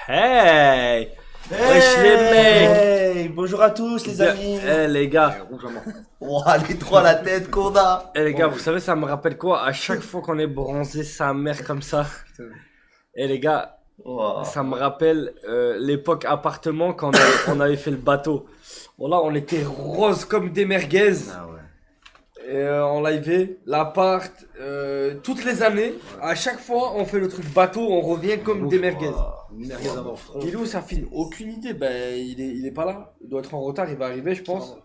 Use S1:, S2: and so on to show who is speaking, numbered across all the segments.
S1: Hey! Wesh les mecs!
S2: Bonjour à tous les amis.
S1: Eh les gars,
S2: Ouah, les trois la tête qu'on a.
S1: eh les gars, vous savez ça me rappelle quoi? À chaque fois qu'on est bronzé sa mère comme ça. Eh les gars,
S2: Ouah.
S1: ça me rappelle l'époque appartement quand on avait fait le bateau. Bon là on était rose comme des merguez.
S2: Ah ouais.
S1: Et on live, l'appart, toutes les années, à chaque fois on fait le truc bateau, on revient comme des merguez.
S2: Ouah.
S3: Merguez avant front.
S1: Il est où sa fille? Aucune idée, ben il est pas là, il doit être en retard, il va arriver je pense.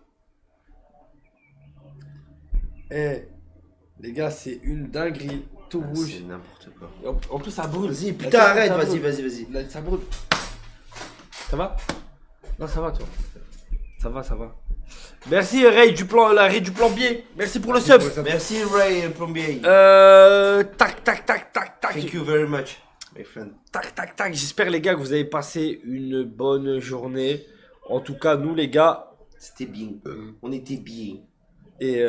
S1: Eh, les gars, c'est une dinguerie, tout
S2: Ah,
S1: rouge.
S2: c'est n'importe quoi.
S1: Et en plus ça brûle.
S2: Vas-y,
S1: La
S2: putain,
S1: tête,
S2: arrête,
S1: ça
S2: vas-y,
S1: brûle.
S2: vas-y.
S1: Là, ça brûle. Ça va? Non, ça va toi. Ça va. Merci Ray du plan, la Ray du plombier. Merci pour le sub.
S2: Merci Ray le plombier.
S1: Tac.
S2: Thank you very much, my friend.
S1: Tac. J'espère les gars que vous avez passé une bonne journée. En tout cas, nous les gars.
S2: C'était bien. On était bien.
S1: Et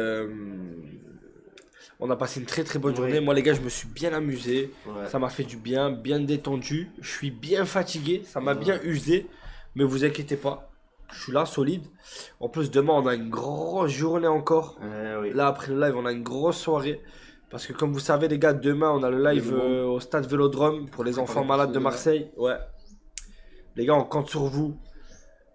S1: on a passé une très bonne journée. Moi les gars, je me suis bien amusé.
S2: Ouais.
S1: Ça m'a fait du bien, bien détendu. Je suis bien fatigué, ça m'a bien usé. Mais vous inquiétez pas, je suis là, solide. En plus, demain, on a une grosse journée encore.
S2: Oui.
S1: Là, après le live, on a une grosse soirée. Parce que comme vous savez les gars, demain, on a le live au stade Vélodrome pour les enfants malades de Marseille. Ouais. Les gars, on compte sur vous.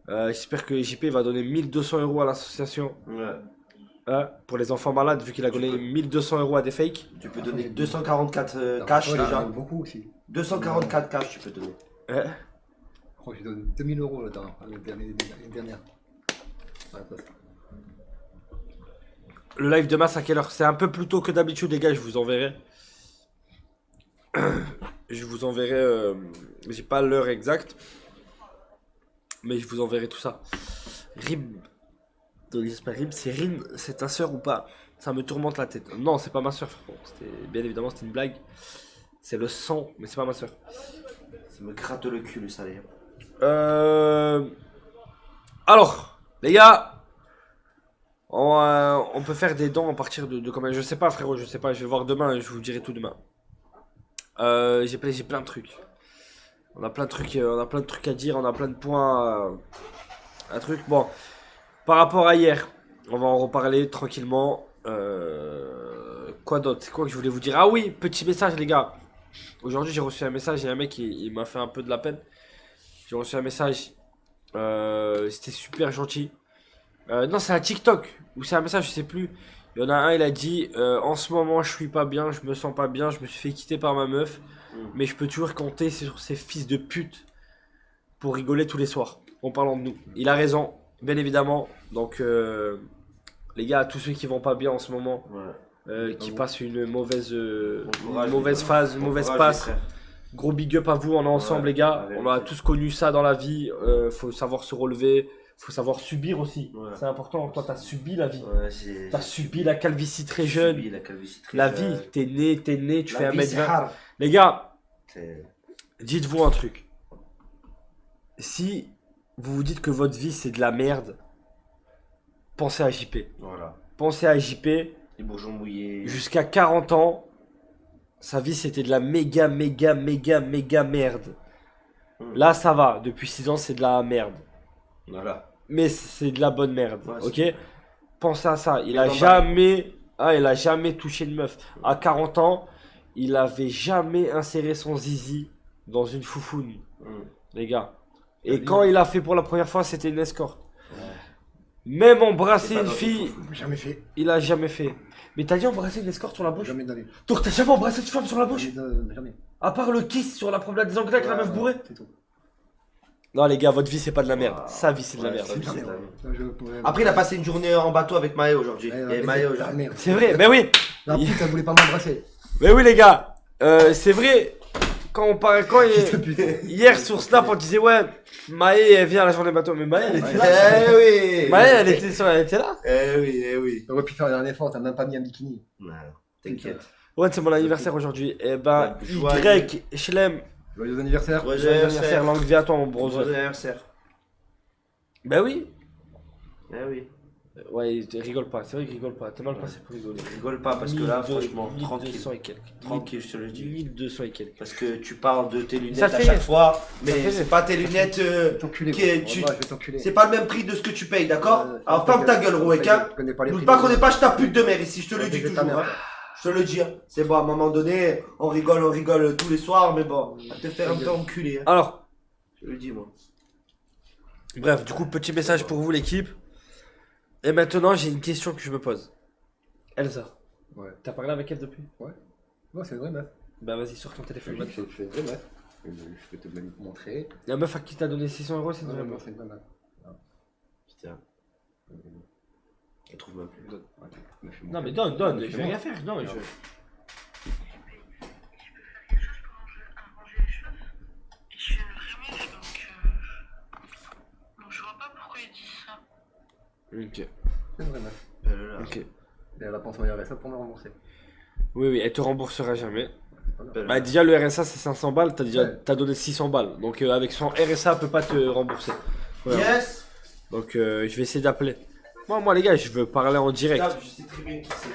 S1: J'espère que JP va donner 1200 € à l'association.
S2: Ouais.
S1: Pour les enfants malades, vu qu'il a donné 1200 € à des fakes.
S2: Tu peux donner 244 cash déjà.
S3: Beaucoup aussi.
S2: 244 cash, tu peux donner.
S1: Ouais.
S3: Je crois que j'ai donné 2000 € là dedans l'année dernière. Ouais, ça.
S1: Le live demain, c'est à quelle heure? C'est un peu plus tôt que d'habitude, les gars, je vous enverrai. J'ai pas l'heure exacte. Mais je vous enverrai tout ça. Rib. Donc j'espère Rib, c'est Rin, c'est ta soeur ou pas? Ça me tourmente la tête. Non, c'est pas ma soeur, frérot. Bien évidemment, c'était une blague. C'est le sang, mais c'est pas ma soeur.
S2: Ça me gratte le cul le salaire.
S1: Alors, les gars, on peut faire des dons à partir de combien? Je sais pas, frérot, je sais pas. Je vais voir demain, je vous dirai tout demain. J'ai plein de trucs. On a plein de trucs à dire, on a plein de points. Un truc. Bon, par rapport à hier, on va en reparler tranquillement. Quoi d'autre? C'est quoi que je voulais vous dire? Ah oui, petit message, les gars. Aujourd'hui, j'ai reçu un message et un mec, il m'a fait un peu de la peine. J'ai reçu un message. C'était super gentil. Non, c'est un TikTok ou c'est un message, je sais plus. Il y en a un, il a dit en ce moment, je suis pas bien, je me sens pas bien, je me suis fait quitter par ma meuf. Mais je peux toujours compter sur ces fils de pute pour rigoler tous les soirs en parlant de nous. Il a raison, bien évidemment. Donc, les gars, à tous ceux qui vont pas bien en ce moment, qui passent une mauvaise phase, une mauvaise passe. Gros big up à vous, on est ensemble les gars, on a tous connu ça dans la vie, faut savoir se relever, faut savoir subir aussi, c'est important, toi t'as subi la vie, t'as subi la calvitie très jeune, la vie, t'es né, tu fais 1m20, les gars, dites-vous un truc, si vous vous dites que votre vie c'est de la merde, pensez à JP, pensez à JP,
S2: Les bourgeons mouillés.
S1: jusqu'à 40 ans, sa vie c'était de la méga merde. Là ça va, depuis 6 ans c'est de la merde.
S2: Voilà.
S1: Mais c'est de la bonne merde,
S2: Ouais,
S1: ok? Pensez à ça, il
S2: Bien
S1: a jamais touché une meuf. À 40 ans, il avait jamais inséré son zizi dans une foufoune, les gars. Et quand il a fait pour la première fois, c'était une escorte. Même embrasser
S2: C'est pas
S1: une
S2: dans
S1: fille,
S3: Jamais fait.
S1: il a jamais fait. Mais t'as dit embrasser une escorte sur la bouche?
S3: Jamais donné.
S1: Donc t'as jamais embrassé une femme sur la bouche?
S3: Jamais.
S1: À part le kiss sur la promenade des Anglais avec la meuf bourrée?
S3: C'est tout.
S1: Non les gars, votre vie c'est pas de la merde.
S2: Wow.
S1: Sa vie c'est de la
S2: Ouais,
S1: merde.
S2: sa vie,
S3: Jamais.
S2: c'est de la merde.
S3: Ça, je pourrais-
S2: Après, il a passé une journée en bateau avec Maë aujourd'hui. Il y avait Maë
S3: Ah,
S2: aujourd'hui.
S3: merde.
S1: C'est vrai, mais oui.
S3: La pute, elle voulait pas m'embrasser.
S1: Mais oui les gars, c'est vrai. Hier sur Snap on disait ouais, Maë elle vient à la journée bateau, mais Maë elle était là.
S2: oui.
S1: Maë elle était là.
S2: oui.
S3: T'aurais pu faire un effort, t'as même pas mis un bikini.
S2: Non, t'inquiète.
S1: Ouais, c'est mon anniversaire aujourd'hui. Et ben
S2: Ouais,
S1: Y, Chlem,
S3: Joyeux anniversaire.
S2: Ouais,
S1: joyeux anniversaire, longue vie à toi mon
S2: Bon
S1: brother.
S2: anniversaire.
S1: Ben oui.
S2: Eh oui.
S1: Ouais, il rigole pas, c'est vrai qu'il rigole pas, t'es mal passé pour rigoler.
S2: Rigole pas parce que là,
S1: 1200
S2: franchement,
S1: 1200
S2: tranquille.
S1: et quelques.
S2: Tranquille, je te le dis.
S1: 1200 et quelques.
S2: Parce que tu parles de tes lunettes
S1: Ça
S2: à
S1: fait
S2: chaque
S1: rire.
S2: fois, mais
S1: fait
S2: c'est
S1: rire.
S2: pas tes lunettes.
S3: Je vais t'enculer.
S2: qui est-
S3: gros.
S2: tu-
S3: Wallah, je vais t'enculer.
S2: C'est pas le même prix de ce que tu payes, d'accord?
S3: Ouais,
S2: Alors ferme ta gueule, Rouek, hein.
S3: Je connais pas les
S2: N'oublie
S3: prix
S2: pas
S3: des
S2: qu'on n'est
S3: lunettes.
S2: pas je ta pute de mère ici, je te le
S3: Ouais,
S2: dis
S3: baiser ta
S2: toujours.
S3: mère,
S2: Hein. Je te le dis, hein. C'est bon, à un moment donné, on rigole tous les soirs, mais bon, à te faire un peu enculer. Hein.
S1: Alors,
S2: Je te le dis, moi.
S1: bref, du coup, petit message pour vous, l'équipe. Et maintenant, j'ai une question que je me pose. Elsa,
S3: Ouais.
S1: t'as parlé avec elle depuis?
S3: Non, c'est une vraie meuf.
S1: Bah, vas-y, sors ton téléphone.
S3: Je suis une vraie meuf. Je peux te le montrer.
S1: La meuf à qui t'as donné 600 euros, c'est une vraie
S3: Non,
S1: meuf.
S3: c'est une vraie meuf.
S2: Putain. On trouve même plus.
S1: Non, mais donne, je vais rien faire. Non, je.
S4: Je suis une vraie meuf, donc je vois pas pourquoi ils disent ça.
S1: Ok,
S3: C'est une vraie meuf.
S2: Belle,
S1: ok.
S3: Et elle a pensé à ça pour me rembourser.
S1: Oui, oui, elle te remboursera jamais.
S2: belle.
S1: Bah, déjà, le RSA, c'est 500 balles.
S3: Ouais.
S1: T'as donné 600 balles. Donc, avec son RSA, elle peut pas te rembourser. Voilà.
S2: Yes.
S1: Donc, je vais essayer d'appeler. Moi, les gars, je veux parler en direct.
S2: Je sais très bien qui c'est.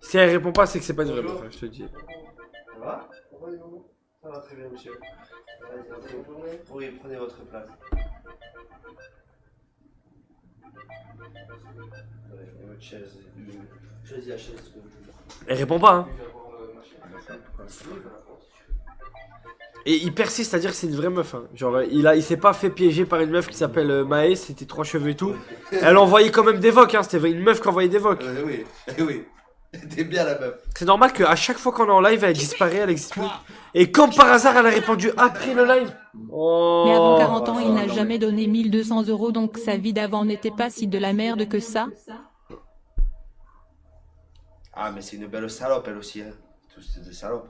S1: Si elle répond pas, c'est que c'est pas une vraie meuf, hein, je te dis.
S2: Ça va? Ça va très bien, monsieur. Oui, prenez votre place. Et votre chaise. Choisis la chaise que vous voulez.
S1: Elle répond pas, hein. Et il persiste à dire que c'est une vraie meuf. Hein. Genre, il s'est pas fait piéger par une meuf qui s'appelle Maë, c'était 3 cheveux et tout. Elle envoyait quand même des vocs, hein. C'était une meuf qui envoyait des vocs.
S2: Oui, oui. T'es bien la meuf.
S1: C'est normal qu'à chaque fois qu'on est en live, elle disparaît, elle existe plus. Et comme par hasard, elle a répondu après le live. Oh.
S5: Mais avant 40 ans, il n'a jamais donné 1200 euros, donc sa vie d'avant n'était pas si de la merde que ça.
S2: Ah, mais c'est une belle salope, elle aussi. Hein. Tous c'est des salopes.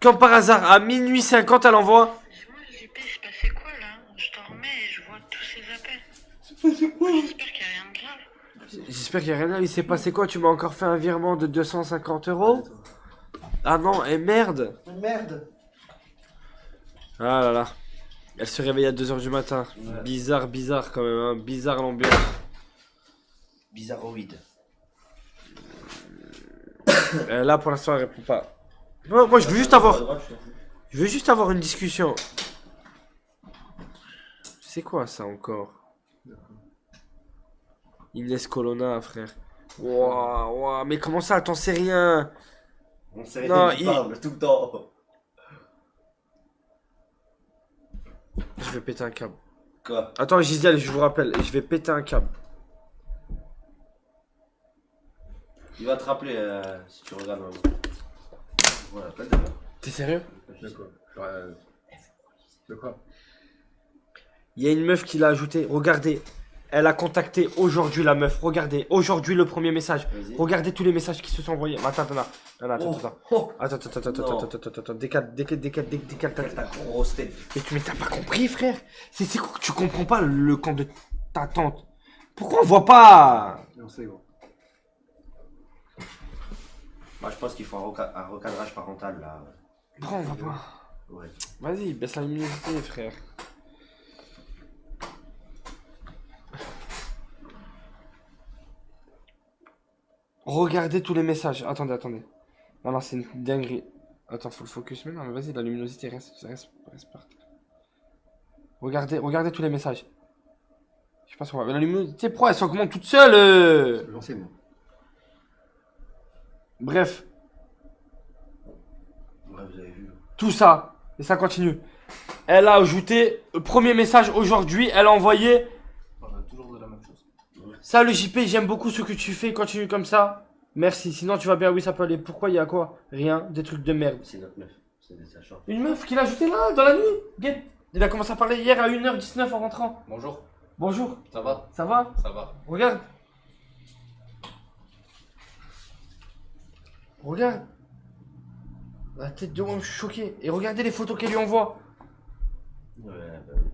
S1: Comme par hasard, à minuit 50, elle envoie.
S4: Dis-moi, JP, il se passait quoi là? Je dormais et je vois tous ces appels. J'espère qu'il n'y a rien de grave.
S1: J'espère qu'il y a rien là. Il s'est passé quoi? Tu m'as encore fait un virement de 250 euros? Ah non, et merde.
S2: Merde.
S1: Ah là là. Elle se réveille à 2h du matin.
S2: Ouais.
S1: Bizarre quand même, hein. Bizarre l'ambiance.
S2: Bizarroïde.
S1: Là pour l'instant elle répond pas. Moi je veux juste avoir une discussion. C'est quoi ça encore? Inès Colonna, frère. Ouah, mais comment ça, t'en sais rien?
S2: On sait
S1: Non,
S2: rien, il parle tout le temps.
S1: Je vais péter un câble.
S2: Quoi?
S1: Attends Gisèle, je vous rappelle, je vais péter un câble.
S2: Il va te rappeler si tu regardes. Voilà, pas de débat.
S1: T'es sérieux?
S3: De quoi? De quoi?
S1: Il y a une meuf qui l'a ajouté, regardez. Elle a contacté aujourd'hui la meuf, regardez. Aujourd'hui le premier message.
S2: Vas-y.
S1: Regardez tous les messages qui se sont envoyés. Attends.
S2: Oh.
S1: Attends. Décale
S2: T'as grosse tête.
S1: Mais t'as pas compris, frère? C'est quoi que tu comprends pas le camp de ta tante? Pourquoi on voit pas?
S3: Non, c'est bon.
S2: Moi, je pense qu'il faut un recadrage parental là.
S1: Pourquoi on voit pas?
S2: Ouais.
S1: Vas-y, baisse la luminosité, frère. Regardez tous les messages. Attendez. Non, c'est une dinguerie. Attends, faut le focus. Mais non, mais vas-y, la luminosité reste par terre. Regardez tous les messages. Je sais pas si on va. Mais la luminosité, pourquoi elle s'augmente toute seule?
S3: J'en sais, moi.
S1: Bref,
S2: Ouais, vous avez vu.
S1: tout ça. Et ça continue. Elle a ajouté. Premier message aujourd'hui, elle a envoyé.
S2: On a toujours de la même chose.
S1: Salut JP, j'aime beaucoup ce que tu fais, continue comme ça. Merci, sinon tu vas bien, oui ça peut aller. Pourquoi il y a quoi? Rien, des trucs de merde.
S2: C'est notre meuf. C'est des sachants.
S1: Une meuf qu'il a ajouté là, dans la nuit. Get. Il a commencé à parler hier à 1h19 en rentrant.
S6: Bonjour,
S1: Bonjour,
S6: ça va?
S1: ça va?
S6: Ça va.
S1: Regarde. Regarde. La tête de homme, je suis choqué. Et regardez les photos qu'elle lui envoie.
S2: Ouais, bah oui.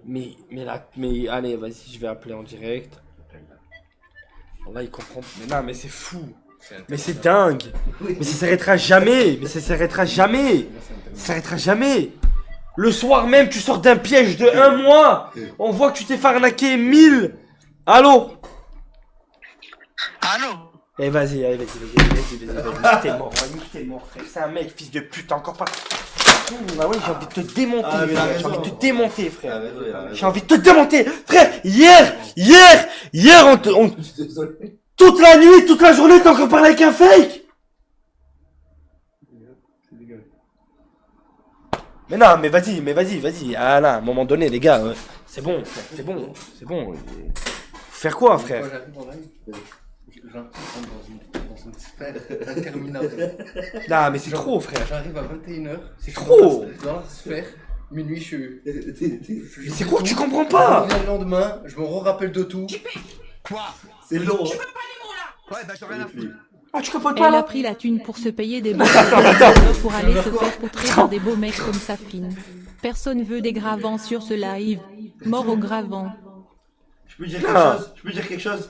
S2: Bien.
S1: Mais allez, vas-y, je vais appeler en direct. Là, il comprend. Mais non, mais c'est fou. Mais c'est dingue. Mais ça s'arrêtera jamais. Ça s'arrêtera jamais. Le soir même, tu sors d'un piège de 1 mois. On voit que tu t'es fait arnaquer 1000. Allô?
S4: Allô?
S1: Eh vas-y, allez, vas-y. Nique tes morts, nique tes morts, frère. C'est un mec, fils de pute, encore pas. Ah ouais, j'ai envie de te démonter,
S2: Ah, mais
S1: frère.
S2: t'as
S1: J'ai envie de
S2: raison.
S1: te démonter, frère.
S2: Ah, vas-y, ah,
S1: J'ai envie de te démonter, frère. Hier,
S2: Je suis désolé.
S1: toute la nuit, toute la journée, t'as encore parlé avec un fake.
S3: C'est dégueulasse.
S1: Mais non, mais vas-y. Ah là, à un moment donné, les gars, c'est bon. Faut faire quoi, frère?
S3: Quand j'arrive en live, j'ai l'impression dans une sphère interminable.
S1: Non, mais c'est
S3: Genre,
S1: trop, frère.
S3: J'arrive à 21h.
S1: C'est trop.
S3: Dans la sphère, minuit, je suis.
S1: Mais c'est quoi que tu comprends pas?
S3: Je reviens le lendemain, je me rappelle de tout.
S2: C'est long.
S3: Ouais, bah j'ai rien à foutre.
S1: Ah, tu comprends pas
S5: Elle a
S1: là?
S5: pris la thune pour se payer des beaux pour aller se faire poutrer par des beaux mecs comme Safine. Personne veut des gravants sur ce live. Mort aux gravants.
S2: Je peux dire quelque chose?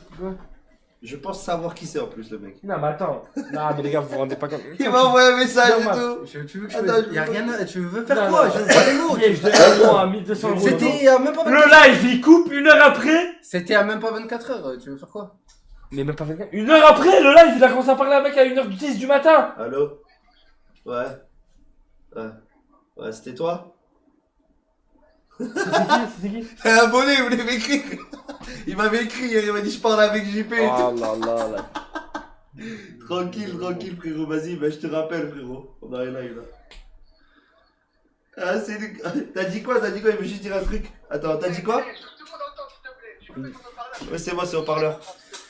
S2: Je pense savoir qui c'est en plus le mec.
S1: Non, mais attends. Non, mais les gars, vous vous rendez pas compte.
S2: Il m'a envoyé un message et
S1: Non,
S2: tout.
S3: Tu veux que
S2: Attends,
S3: y a rien à. Tu veux
S1: Non,
S3: faire quoi?
S1: non.
S3: Je veux pas les mots.
S1: Piège de 1 mois à 1200 euros.
S3: C'était il y a même pas 24
S1: Le live, il coupe 1 heure après.
S3: C'était à même pas 24 heures. Tu veux faire quoi?
S1: Mais même pas 24. 1 heure après, le live, il a commencé à parler avec à 1h10 du matin.
S2: Allô? Ouais. Ouais, c'était toi?
S1: C'était qui?
S2: C'est un abonné, il voulait m'écrire. Il m'avait écrit hier, il m'a dit je parle avec JP et
S1: Oh là là là.
S2: tout. Tranquille, frérot, vas-y, bah, je te rappelle, frérot. On a un live là. Ah, c'est. T'as dit quoi? Il veut juste dire un truc. Attends, t'as dit quoi? Ouais, c'est moi, c'est au parleur.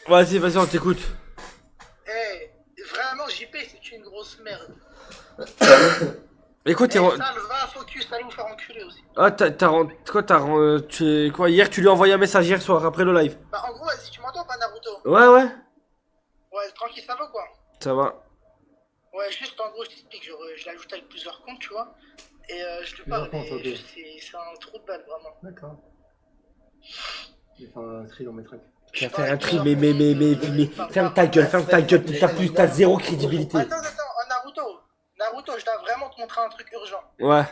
S1: Vas-y, on t'écoute.
S4: Eh, vraiment, JP, c'est une grosse merde.
S1: Écoute,
S4: Eh, ça, le va, focus, allez vous faire enculer aussi.
S1: Ah, quoi, hier, tu lui as envoyé un message hier soir, après le live.
S4: Bah, en gros, vas-y, tu m'entends pas, Naruto?
S1: Ouais.
S4: Ouais, tranquille, ça va quoi?
S1: Ça va.
S4: Ouais, juste en gros, je t'explique, je l'ajoute avec plusieurs comptes, tu vois. Et je lui
S3: Plusieurs
S4: parle,
S3: comptes, ok.
S4: c'est un trou de balle, vraiment.
S3: D'accord. Je vais faire un tri dans mes trucs.
S1: Tu vas faire un tri, mais ferme ta gueule, t'as zéro crédibilité.
S4: Attends, Naruto, je dois vraiment te montrer un truc urgent.
S1: Ouais.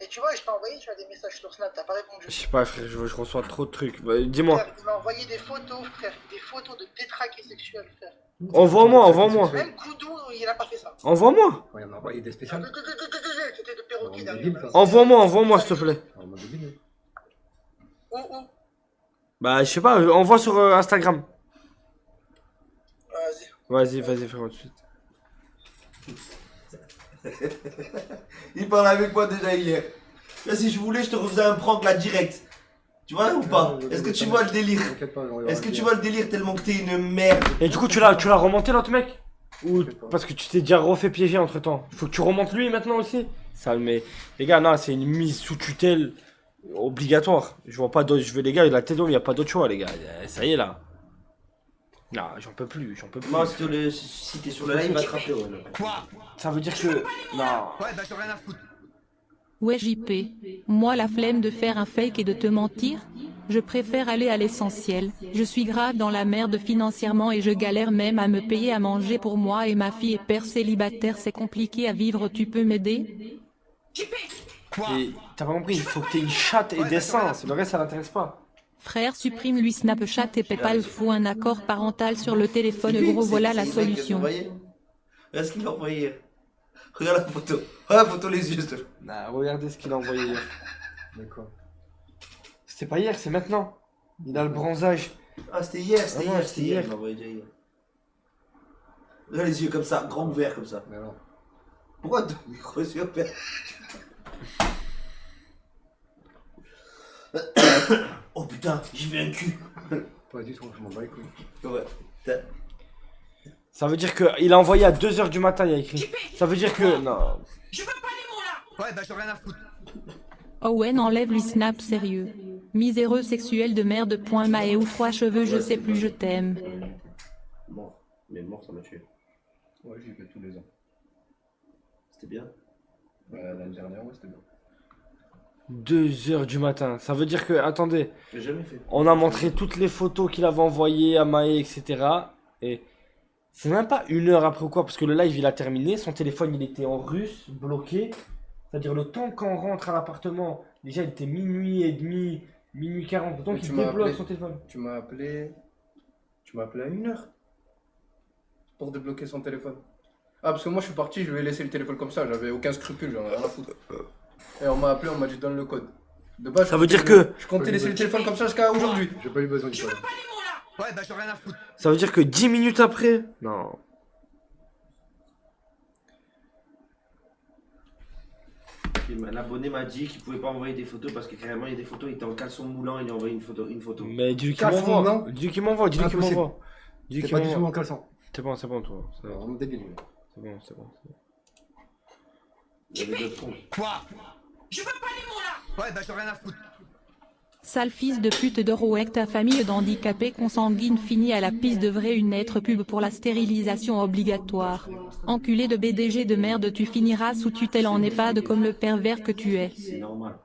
S4: Et tu vois, je t'ai envoyé, tu as des messages sur Snap, t'as pas répondu.
S1: Je sais pas, frère, je reçois trop de trucs. Bah, dis-moi.
S4: Frère, il m'a envoyé des photos, frère, des photos de détraqués sexuels, frère.
S1: Envoie-moi.
S4: Même Koudou, il a pas fait ça.
S1: Envoie-moi.
S3: Ouais, il y en a envoyé des spéciales.
S4: C'était de perroquet
S3: En
S4: derrière.
S3: débile, ça.
S1: Envoie-moi, s'il te plaît.
S3: En mode débile.
S4: Où?
S1: Bah, je sais pas, envoie sur Instagram.
S4: Vas-y.
S1: Vas-y, frérot, tout de suite.
S2: Il parlait avec moi déjà hier. Là, si je voulais, je te refaisais un prank là direct. Tu vois ou pas? Est-ce que tu vois le délire?
S3: T'inquiète pas, on
S2: Est-ce que tu vois le délire tellement que t'es une merde?
S1: Et du coup, tu l'as remonté l'autre mec? Ou parce que tu t'es déjà refait piéger entre temps? Faut que tu remontes lui maintenant aussi? Ça, mais les gars, non, c'est une mise sous tutelle obligatoire. Je vois pas d'autre. Les gars, la tête d'homme, y a pas d'autre choix, les gars. Ça y est là. Non, j'en peux plus.
S2: Moi, si t'es sur le live, va te rappeler. Ouais,
S1: Ça veut dire que. Non.
S3: Ouais, bah j'ai rien à foutre.
S5: Ouais JP. Moi la flemme de faire un fake et de te mentir. Je préfère aller à l'essentiel. Je suis grave dans la merde financièrement et je galère même à me payer à manger pour moi et ma fille est père célibataire, c'est compliqué à vivre, tu peux m'aider?
S1: Et t'as pas compris, il faut que t'aies une chatte et des seins. C'est le reste, ça l'intéresse pas.
S5: Frère, supprime lui Snapchat et Paypal, faut un accord parental sur le téléphone gros, voilà la solution.
S2: Regarde ce qu'il a envoyé hier. Regarde la photo. Regarde la photo, les yeux.
S1: Nah, regardez ce qu'il a envoyé hier.
S3: D'accord.
S1: C'était pas hier, c'est maintenant. Il a le bronzage.
S2: Ah, c'était hier,
S1: Ah non, c'était hier.
S2: Il m'a envoyé déjà hier. Regarde les yeux comme ça, grand ouvert comme ça.
S3: Mais alors.
S2: Pourquoi deux micros sur père? Oh putain, j'y vais un cul.
S3: Pas du tout, je m'en bats les couilles.
S2: Ouais.
S1: Ça veut dire qu'il a envoyé à 2h du matin, il a écrit. Ça veut dire que. Non.
S3: Ouais, bah j'ai rien à foutre.
S5: Owen enlève lui Snap sérieux. Miséreux sexuel de merde. Maé ou 3 cheveux, je sais plus, je t'aime.
S2: Mort. Mais mort, ça m'a tué.
S3: Ouais, j'y vais tous les ans.
S2: C'était bien.
S3: L'année dernière, ouais, c'était bien.
S1: 2h du matin. Ça veut dire que. Attendez.
S2: J'ai jamais fait.
S1: On a montré toutes les photos qu'il avait envoyées à Maë, etc. Et. C'est même pas 1 heure après ou quoi, parce que le live il a terminé, son téléphone il était en russe, bloqué. C'est-à-dire le temps qu'on rentre à l'appartement, déjà il était minuit et demi, minuit 40, le temps
S6: Mais
S1: qu'il
S6: tu m'as
S1: débloque
S6: appelé.
S1: son téléphone.
S6: Tu m'as appelé à 1h pour débloquer son téléphone. Ah, parce que moi je suis parti, je lui ai laissé le téléphone comme ça, j'avais aucun scrupule, j'en ai rien à foutre. Et on m'a appelé, on m'a dit donne le code. De base,
S1: Ça veut dire que
S6: je comptais laisser le téléphone comme ça jusqu'à aujourd'hui.
S3: J'ai pas eu besoin du code.
S7: Ouais, bah j'ai rien à foutre.
S1: Ça veut dire que 10 minutes après. Non.
S2: L'abonné m'a dit qu'il pouvait pas envoyer des photos parce que carrément il y a des photos, il était en caleçon moulant, il a envoyé une photo.
S1: Mais dis-lui qu'il
S3: Caleçon,
S1: m'envoie.
S3: non
S1: Dis-lui qu'il m'envoie, dis-lui qu'il
S3: Impossible.
S1: m'envoie. Dis-lui
S3: T'es
S1: qu'il
S3: pas du tout
S1: m'envoie.
S3: en caleçon.
S1: C'est bon, toi.
S3: C'est vraiment débile. lui.
S1: C'est bon, c'est bon.
S2: Il y avait d'autres comptes.
S7: Quoi? Je veux pas les mots là. Ouais, bah j'ai rien à foutre.
S5: Sale fils de pute de Rouek, ta famille d'handicapés consanguines finit à la piste devrait une être pub pour la stérilisation obligatoire. Enculé de BDG de merde, tu finiras sous tutelle en EHPAD comme le pervers que tu es.
S2: C'est normal.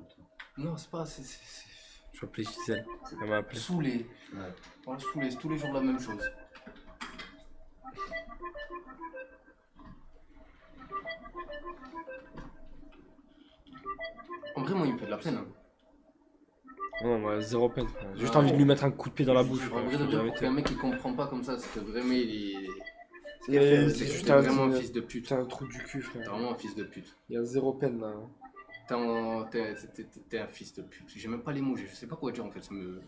S6: Non, c'est pas,
S1: Je vais appeler Gisèle. Elle m'a appelé.
S6: saoulé. Voilà, saoulé, c'est tous les jours la même chose. En vrai, moi, il me fait de la peine. Hein.
S1: Non, moi, zéro peine. frère. J'ai juste envie de lui mettre un coup de pied dans la bouche.
S6: En
S1: frère.
S6: vrai,
S1: Je te
S6: de
S1: dis la
S6: vrai,
S1: vérité.
S6: un mec qui comprend pas comme ça, c'est que vraiment,
S1: C'est
S6: c'est
S1: juste
S6: t'es vraiment un fils de pute.
S1: T'es un trou du cul,
S6: T'es
S1: frère.
S6: vraiment un fils de pute.
S1: Il y a zéro peine là.
S6: T'es un fils de pute. J'ai même pas les mots, je sais pas quoi dire en fait. Ça me...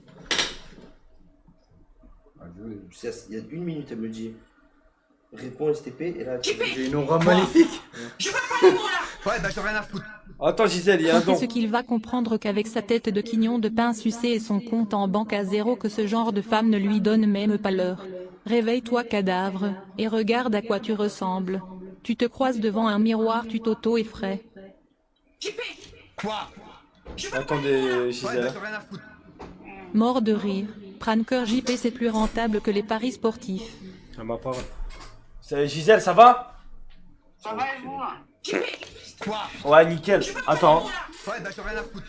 S3: Ah, désolé.
S2: Tu sais, il y a une minute, elle me dit réponds STP et là tu
S6: J'ai une aura maléfique.
S7: Je veux pas les mots là. Ouais, bah j'ai rien à foutre.
S1: Attends, Gisèle, il y a un
S5: Quand
S1: don.
S5: est-ce qu'il va comprendre qu'avec sa tête de quignon de pain sucé et son compte en banque à zéro que ce genre de femme ne lui donne même pas l'heure. Réveille-toi cadavre, et regarde à quoi tu ressembles. Tu te croises devant un miroir, tu t'auto-effraies.
S7: JP. Quoi? Je veux pas les mots
S1: Attendez,
S7: là. Ouais, bah
S1: Gisèle.
S7: j'ai rien à foutre.
S5: Mort de rire. Pranker JP c'est plus rentable que les paris sportifs.
S1: À ma parole. Gisèle, ça va?
S4: Ça va et vous hein?
S7: Quoi?
S1: Ouais, nickel. Attends.
S7: Ouais, bah j'ai rien à foutre.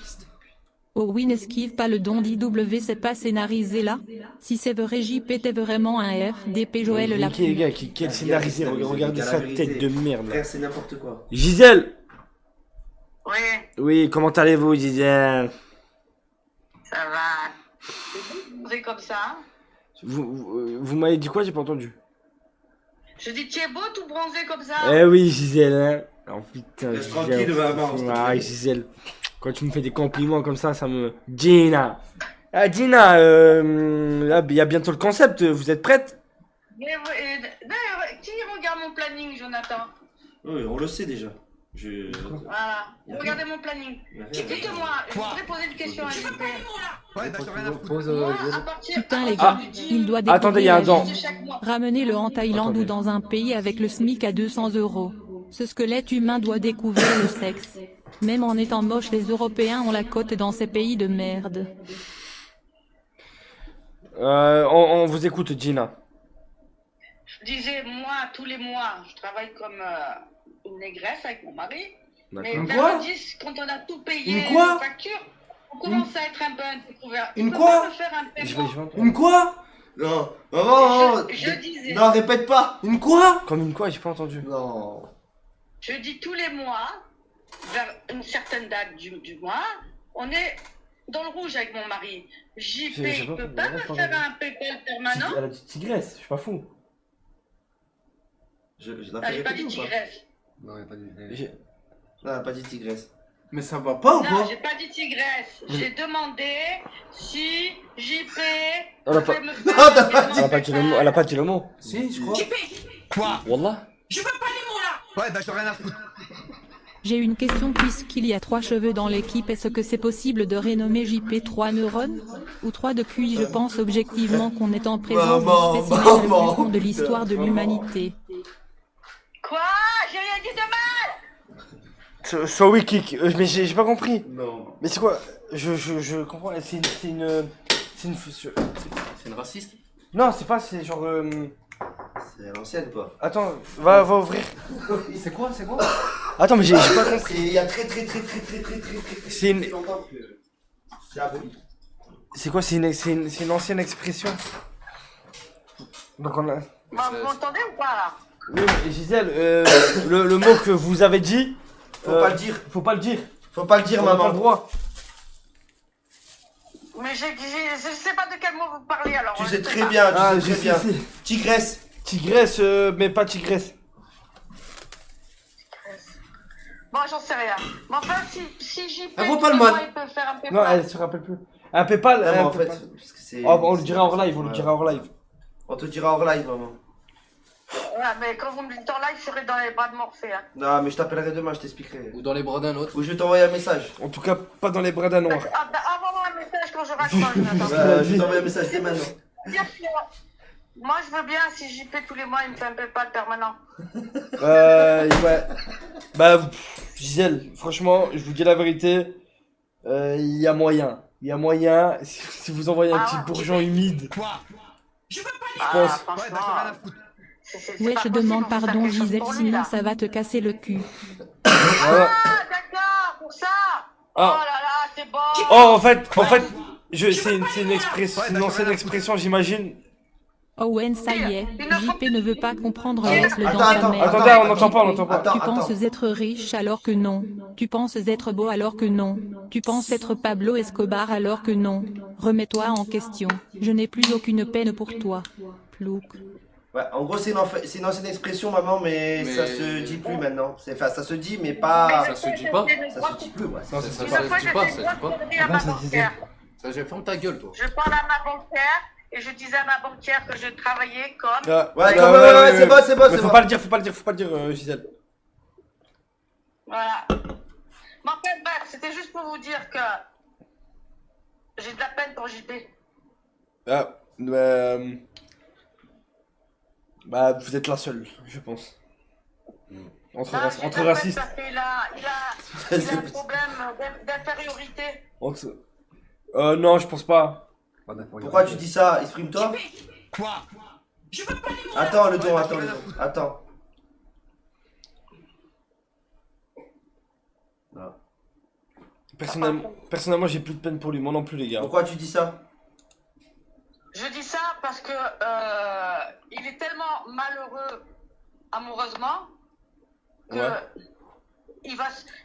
S5: Oh oui, n'esquive pas le don d'IW, c'est pas scénarisé là. Si c'est vrai, JP t'es vraiment un FDP Joël la
S1: Nickel, les gars, quel scénarisé. Regardez sa tête de merde. là.
S2: Frère, c'est n'importe quoi.
S1: Gisèle!
S4: Oui,
S1: Oui, comment allez-vous, Gisèle?
S4: ça va. Vous êtes comme ça?
S1: Vous m'avez dit quoi? J'ai pas entendu.
S4: Je dis, tu es beau tout bronzé comme ça?
S1: Eh oui, Gisèle, hein. Oh putain,
S2: Reste tranquille, maman, s'il te
S1: Ah,
S2: plaît.
S1: Gisèle. Quand tu me fais des compliments comme ça me. Gina! Ah, Gina, là, il y a bientôt le concept, vous êtes prête?
S4: D'ailleurs, qui regarde mon planning, Jonathan?
S2: Oui, on le sait déjà.
S4: Voilà, regardez mon planning. Dites-moi, je voudrais poser une question à JP.
S7: Ouais, bah j'ai rien à foutre.
S3: Pose
S4: Moi,
S3: Gisèle.
S4: à partir
S5: Putain les
S4: à
S5: gars,
S4: partir du 10,
S5: il doit
S1: Attendez, il y a un
S5: découvrir
S1: don.
S5: la
S4: de chaque mois.
S5: Ramenez-le en Thaïlande
S1: Attendez.
S5: ou dans un pays avec le SMIC à 200 €. Ce squelette humain doit découvrir le sexe. Même en étant moche, les Européens ont la cote dans ces pays de merde.
S1: On vous écoute, Gina.
S4: Je disais, moi, tous les mois, je travaille comme une négresse avec mon mari. Mais
S1: D'accord.
S4: vers
S2: quoi
S4: le 10, quand on a tout payé,
S2: Une quoi
S4: les factures, on commence à être un peu découvert.
S2: Une
S4: Tu peux
S2: quoi
S4: pas me faire un
S1: Je
S4: paiement?
S1: vais entendre.
S2: Une quoi? Non, maman,
S4: Je disais,
S2: non, répète pas. Une quoi?
S1: Comme une quoi? J'ai pas entendu.
S3: Non.
S4: je dis tous les mois, vers une certaine date du mois, on est dans le rouge avec mon mari. JP,
S1: J'ai
S4: il
S1: pas-
S4: peut
S1: j'ai
S4: pas
S1: pas
S4: me
S1: entendu.
S4: faire un PayPal permanent?
S1: Elle a dit tigresse, je suis pas fou.
S2: Je l'ai
S4: Ah, j'ai pas
S2: répéter
S4: dit
S2: ou pas?
S4: tigresse.
S3: Non, il a pas dit.
S1: J'ai-
S2: Non, elle a pas dit tigresse.
S6: Mais ça va pas ou
S4: Non,
S6: quoi?
S4: j'ai pas dit tigresse. J'ai demandé si JP
S1: Elle a
S4: pouvait
S1: pas-
S4: me faire
S2: Non, t'as
S4: un
S2: pas
S4: paiement
S1: Elle a pas dit le mot. Elle a pas dit le mot.
S6: Si, je crois.
S7: Quoi?
S1: Wallah.
S7: Je veux pas les mots là. Ouais, bah j'ai rien à foutre.
S5: J'ai une question puisqu'il y a 3 cheveux dans l'équipe, est-ce que c'est possible de rénommer JP 3 neurones? Ou 3 de QI? Je pense objectivement qu'on est en présence
S2: Maman,
S5: du spécimen le
S2: maman,
S5: plus con de
S2: putain,
S5: l'histoire de
S2: maman.
S5: l'humanité.
S4: Quoi? J'ai rien dit de mal!
S1: So we kick. Mais j'ai pas compris.
S2: Non.
S1: Mais c'est quoi? Je comprends. C'est une.
S6: C'est une raciste?
S1: Non, c'est pas. C'est genre.
S2: C'est à l'ancienne, quoi.
S1: Attends, va ouvrir.
S6: C'est quoi? C'est quoi?
S1: Attends, mais j'ai pas compris.
S2: Il y a très
S1: C'est une.
S2: longtemps que c'est aboli.
S1: C'est quoi? C'est une ancienne expression. Donc on a.
S4: Bah, vous m'entendez ou pas là?
S1: Oui, mais Gisèle, le mot que vous avez dit,
S2: Faut pas le dire.
S1: Faut pas le dire.
S2: Faut pas le dire,
S1: On a pas le
S2: maman.
S1: droit.
S4: Mais je sais pas de quel mot vous parlez alors.
S2: Tu
S4: je
S2: sais
S4: sais
S2: très
S4: pas.
S2: bien,
S1: Ah,
S2: tu sais
S1: je
S2: très bien.
S1: sais.
S2: Tigresse.
S1: Tigresse, mais pas tigresse.
S4: Bon, j'en sais rien. Mais enfin, si j'y
S6: Elle voit pas le mal.
S4: il peut faire un peu
S1: Non,
S4: mal.
S1: elle se rappelle plus. Un PayPal,
S2: Non, mais
S1: un
S2: en fait,
S1: PayPal.
S2: parce que c'est.
S1: Oh, on le dira hors live, on le
S2: Ouais.
S1: dira hors live.
S2: On te dira hors live, maman.
S4: Ouais, mais quand vous me dites en live, je serai dans les bras de Morphée. Hein.
S2: Non, mais je t'appellerai demain, je t'expliquerai.
S6: Ou dans les bras d'un autre.
S2: Ou je vais t'envoyer un message.
S1: En tout cas, pas dans les bras d'un noir.
S4: Ah, bah, envoie-moi un message quand je raccroche. Nathan.
S2: Je vais t'envoyer un message dès maintenant.
S4: Bien sûr. Moi, je veux bien, si j'y paie tous les mois, il me fait un PayPal permanent.
S1: Ouais. Bah, Gisèle, franchement, je vous dis la vérité. Il y a moyen. Il y a moyen. Si vous envoyez un
S4: Ah
S1: petit
S4: ouais.
S1: bourgeon humide,
S7: Quoi? Je veux pas
S1: je pense.
S4: franchement,
S7: Ouais, d'accord, rien à foutre.
S4: c'est
S5: Ouais,
S4: pas
S5: je
S4: possible,
S5: demande
S4: on peut faire
S5: pardon
S4: quelque chose
S5: Gisèle,
S4: pour lui,
S5: sinon
S4: là.
S5: ça va te casser le cul.
S1: Voilà.
S4: Ah, d'accord, pour ça.
S1: Ah.
S4: Oh là là, c'est bon.
S1: Oh, en fait, c'est une expression,
S7: Ouais,
S1: une
S7: d'accord,
S1: ancienne
S7: rien à
S1: expression, j'imagine.
S5: Owen, ça y est, JP ne veut pas comprendre, laisse-le dans
S2: Attends,
S5: sa
S2: attends,
S5: merde.
S1: Attendez, on n'entend pas, on n'entend pas.
S2: Attends,
S5: Tu penses être riche alors que non. Tu penses être beau alors que non. Tu penses être Pablo Escobar alors que non. Remets-toi en question. Je n'ai plus aucune peine pour toi. Plouc.
S2: Ouais, en gros, c'est une ancienne expression, maman, mais ça se dit plus maintenant. Enfin, ça se dit, mais pas.
S6: Ça se dit pas.
S2: Ça se dit plus, ouais.
S1: Non,
S6: Ça
S1: c'est
S4: Une
S6: se
S4: fois,
S6: dit
S4: j'ai
S6: pas,
S4: fait
S6: ça
S4: une
S6: se dit pas.
S4: grosse connerie à ma
S1: ça se disait.
S4: banquière.
S6: Ça, ferme ta gueule, toi.
S4: Je parle à ma banquière et je disais à ma banquière que je travaillais comme.
S2: Ouais, quand même, ouais, c'est bon, c'est bon,
S1: Mais
S2: c'est
S1: faut
S2: bon.
S1: pas le dire, Gisèle.
S4: Voilà. Mais en fait, bref, c'était juste pour vous dire que j'ai de la peine pour JP.
S1: Ah, bah, vous êtes la seule, je pense. Entre,
S4: Ah,
S1: rac-
S4: j'ai de
S1: entre
S4: la peine
S1: racistes.
S4: parce qu'il a un problème d'infériorité.
S1: Entre... non, je pense pas.
S2: Pourquoi tu dis ça? Exprime-toi.
S7: Quoi? Je veux pas les mots.
S2: Attends, le don, attends, le don. Attends. Non.
S1: Personnellement, j'ai plus de peine pour lui, moi non plus, les gars.
S2: Pourquoi tu dis ça?
S4: Je dis ça parce que il est tellement malheureux amoureusement que
S1: Ouais.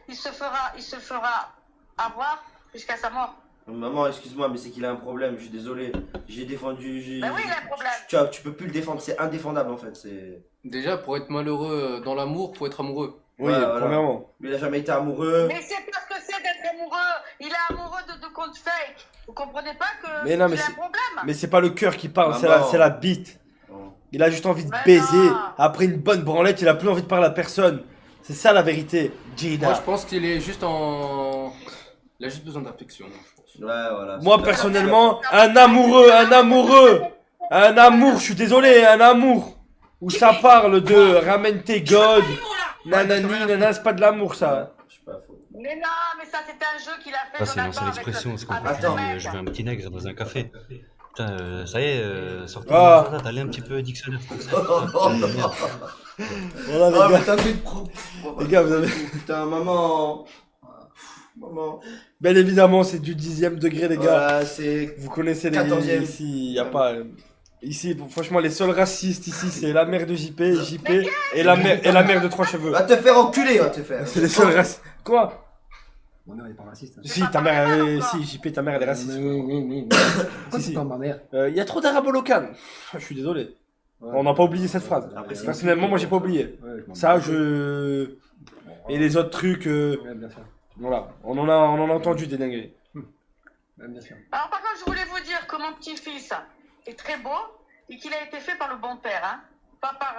S4: il se fera avoir jusqu'à sa mort.
S2: Maman, excuse-moi, mais c'est qu'il a un problème, je suis désolé. J'ai défendu.
S4: Ben oui, il a un problème.
S2: Tu peux plus le défendre, c'est indéfendable en fait. C'est...
S6: Déjà, pour être malheureux dans l'amour, faut être amoureux.
S1: Oui,
S2: Ouais, voilà.
S1: premièrement.
S2: Lui, il a jamais été amoureux.
S4: Mais c'est parce que c'est d'être amoureux. Il est amoureux de comptes fake. Vous comprenez pas que
S1: Mais non, mais
S4: il a
S1: c'est-
S4: un problème.
S1: Mais c'est pas le cœur qui parle,
S2: Maman.
S1: c'est la bite.
S2: Oh.
S1: Il a juste envie de
S4: Mais
S1: baiser.
S4: non.
S1: Après une bonne branlette, il a plus envie de parler à personne. C'est ça la vérité,
S6: Moi,
S1: Gina.
S6: je pense qu'il est juste en. Il a juste besoin d'affection, je pense.
S2: Ouais, voilà.
S1: Moi, personnellement, un amour, je suis désolé, un amour. Où ça parle de ramène tes godes, nanani, nanana, c'est pas de l'amour ça.
S2: Je suis pas faux.
S4: Mais non, mais ça c'était un jeu qu'il a fait.
S8: Ça, c'est
S4: Jonathan,
S8: l'ancienne
S4: avec
S8: expression, c'est quand
S4: avec
S2: Attends.
S4: le
S8: tu
S4: mec.
S8: dis je veux un petit nègre dans un café. Putain, ça y est, sortez
S1: Ah.
S8: de ça, t'allais un petit peu dictionnaire comme ça.
S1: Voilà,
S2: Ah,
S1: les
S2: mais
S1: gars.
S2: t'as fait de pro.
S1: Les gars, vous avez.
S2: Putain, maman. Maman.
S1: Bien évidemment, c'est du 10e degré, les gars.
S2: Voilà, c'est.
S1: Vous connaissez les
S2: 14e.
S1: ici, y a pas. Ici, franchement, les seuls racistes ici, c'est la mère de JP et la mère de Trois Cheveux.
S2: Va te faire enculer, va te faire.
S1: C'est les seuls racistes. Quoi?
S3: Mon mère n'est pas raciste. Hein.
S1: Si, ta mère, si, JP, ta mère, elle est raciste.
S3: Pourquoi
S1: Si, si.
S3: tu parles de ma mère?
S1: Il y a trop d'arabo-local. Je suis désolé. On n'a pas oublié cette phrase.
S2: Après, c'est-
S1: Personnellement, moi, j'ai pas oublié.
S3: Ouais, je m'en
S1: Ça,
S3: bats.
S1: je. Et les autres trucs,
S3: Ouais, bien sûr.
S1: voilà. On en a entendu des dingueries.
S3: Ouais, bien sûr.
S4: Alors par contre, je voulais vous dire que mon petit-fils est très beau et qu'il a été fait par le bon père, hein, pas par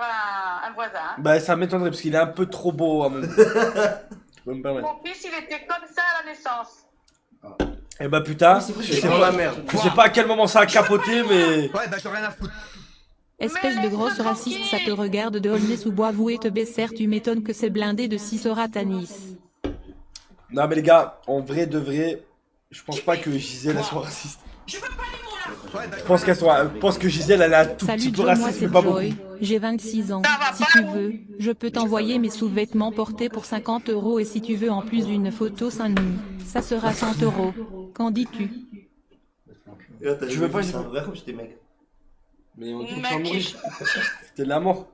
S4: un voisin. Hein.
S1: Bah, ça m'étonnerait parce qu'il est un peu trop beau à mon. Je peux me permettre.
S4: Mon fils, il était comme ça à la naissance.
S1: Et bah, putain,
S2: c'est vrai,
S1: je
S2: c'est
S1: sais
S6: dans
S1: pas,
S6: la merde.
S1: je sais pas à quel moment ça a capoté, mais.
S7: Ouais, d'accord, rien à foutre.
S5: Espèce de grosse raciste, ça te regarde de Aulnay sous bois voué te baisser, tu m'étonnes que c'est blindé de Sissoratanis.
S1: Non, mais les gars, en vrai de vrai, je pense pas que Gisèle elle soit raciste.
S7: Je veux pas les mots là. Ouais,
S1: Je
S7: d'accord.
S1: pense que Gisèle elle est un tout petit
S5: Salut
S1: peu
S5: Joe, moi
S1: raciste,
S5: c'est
S1: mais pas
S5: Joy,
S1: beaucoup.
S5: j'ai 26 ans. Si tu veux, je peux t'envoyer mes sous-vêtements portés pour 50 € et si tu veux en plus une photo seins nus, ça sera 100 €. Qu'en dis-tu?
S1: Tu veux pas,
S2: c'est
S1: j'ai
S2: un
S1: pas-
S2: vrai comme j'étais mec.
S1: Mais on dit que tu
S4: Mec,
S1: vas mourir.
S4: il-
S1: C'était de la mort.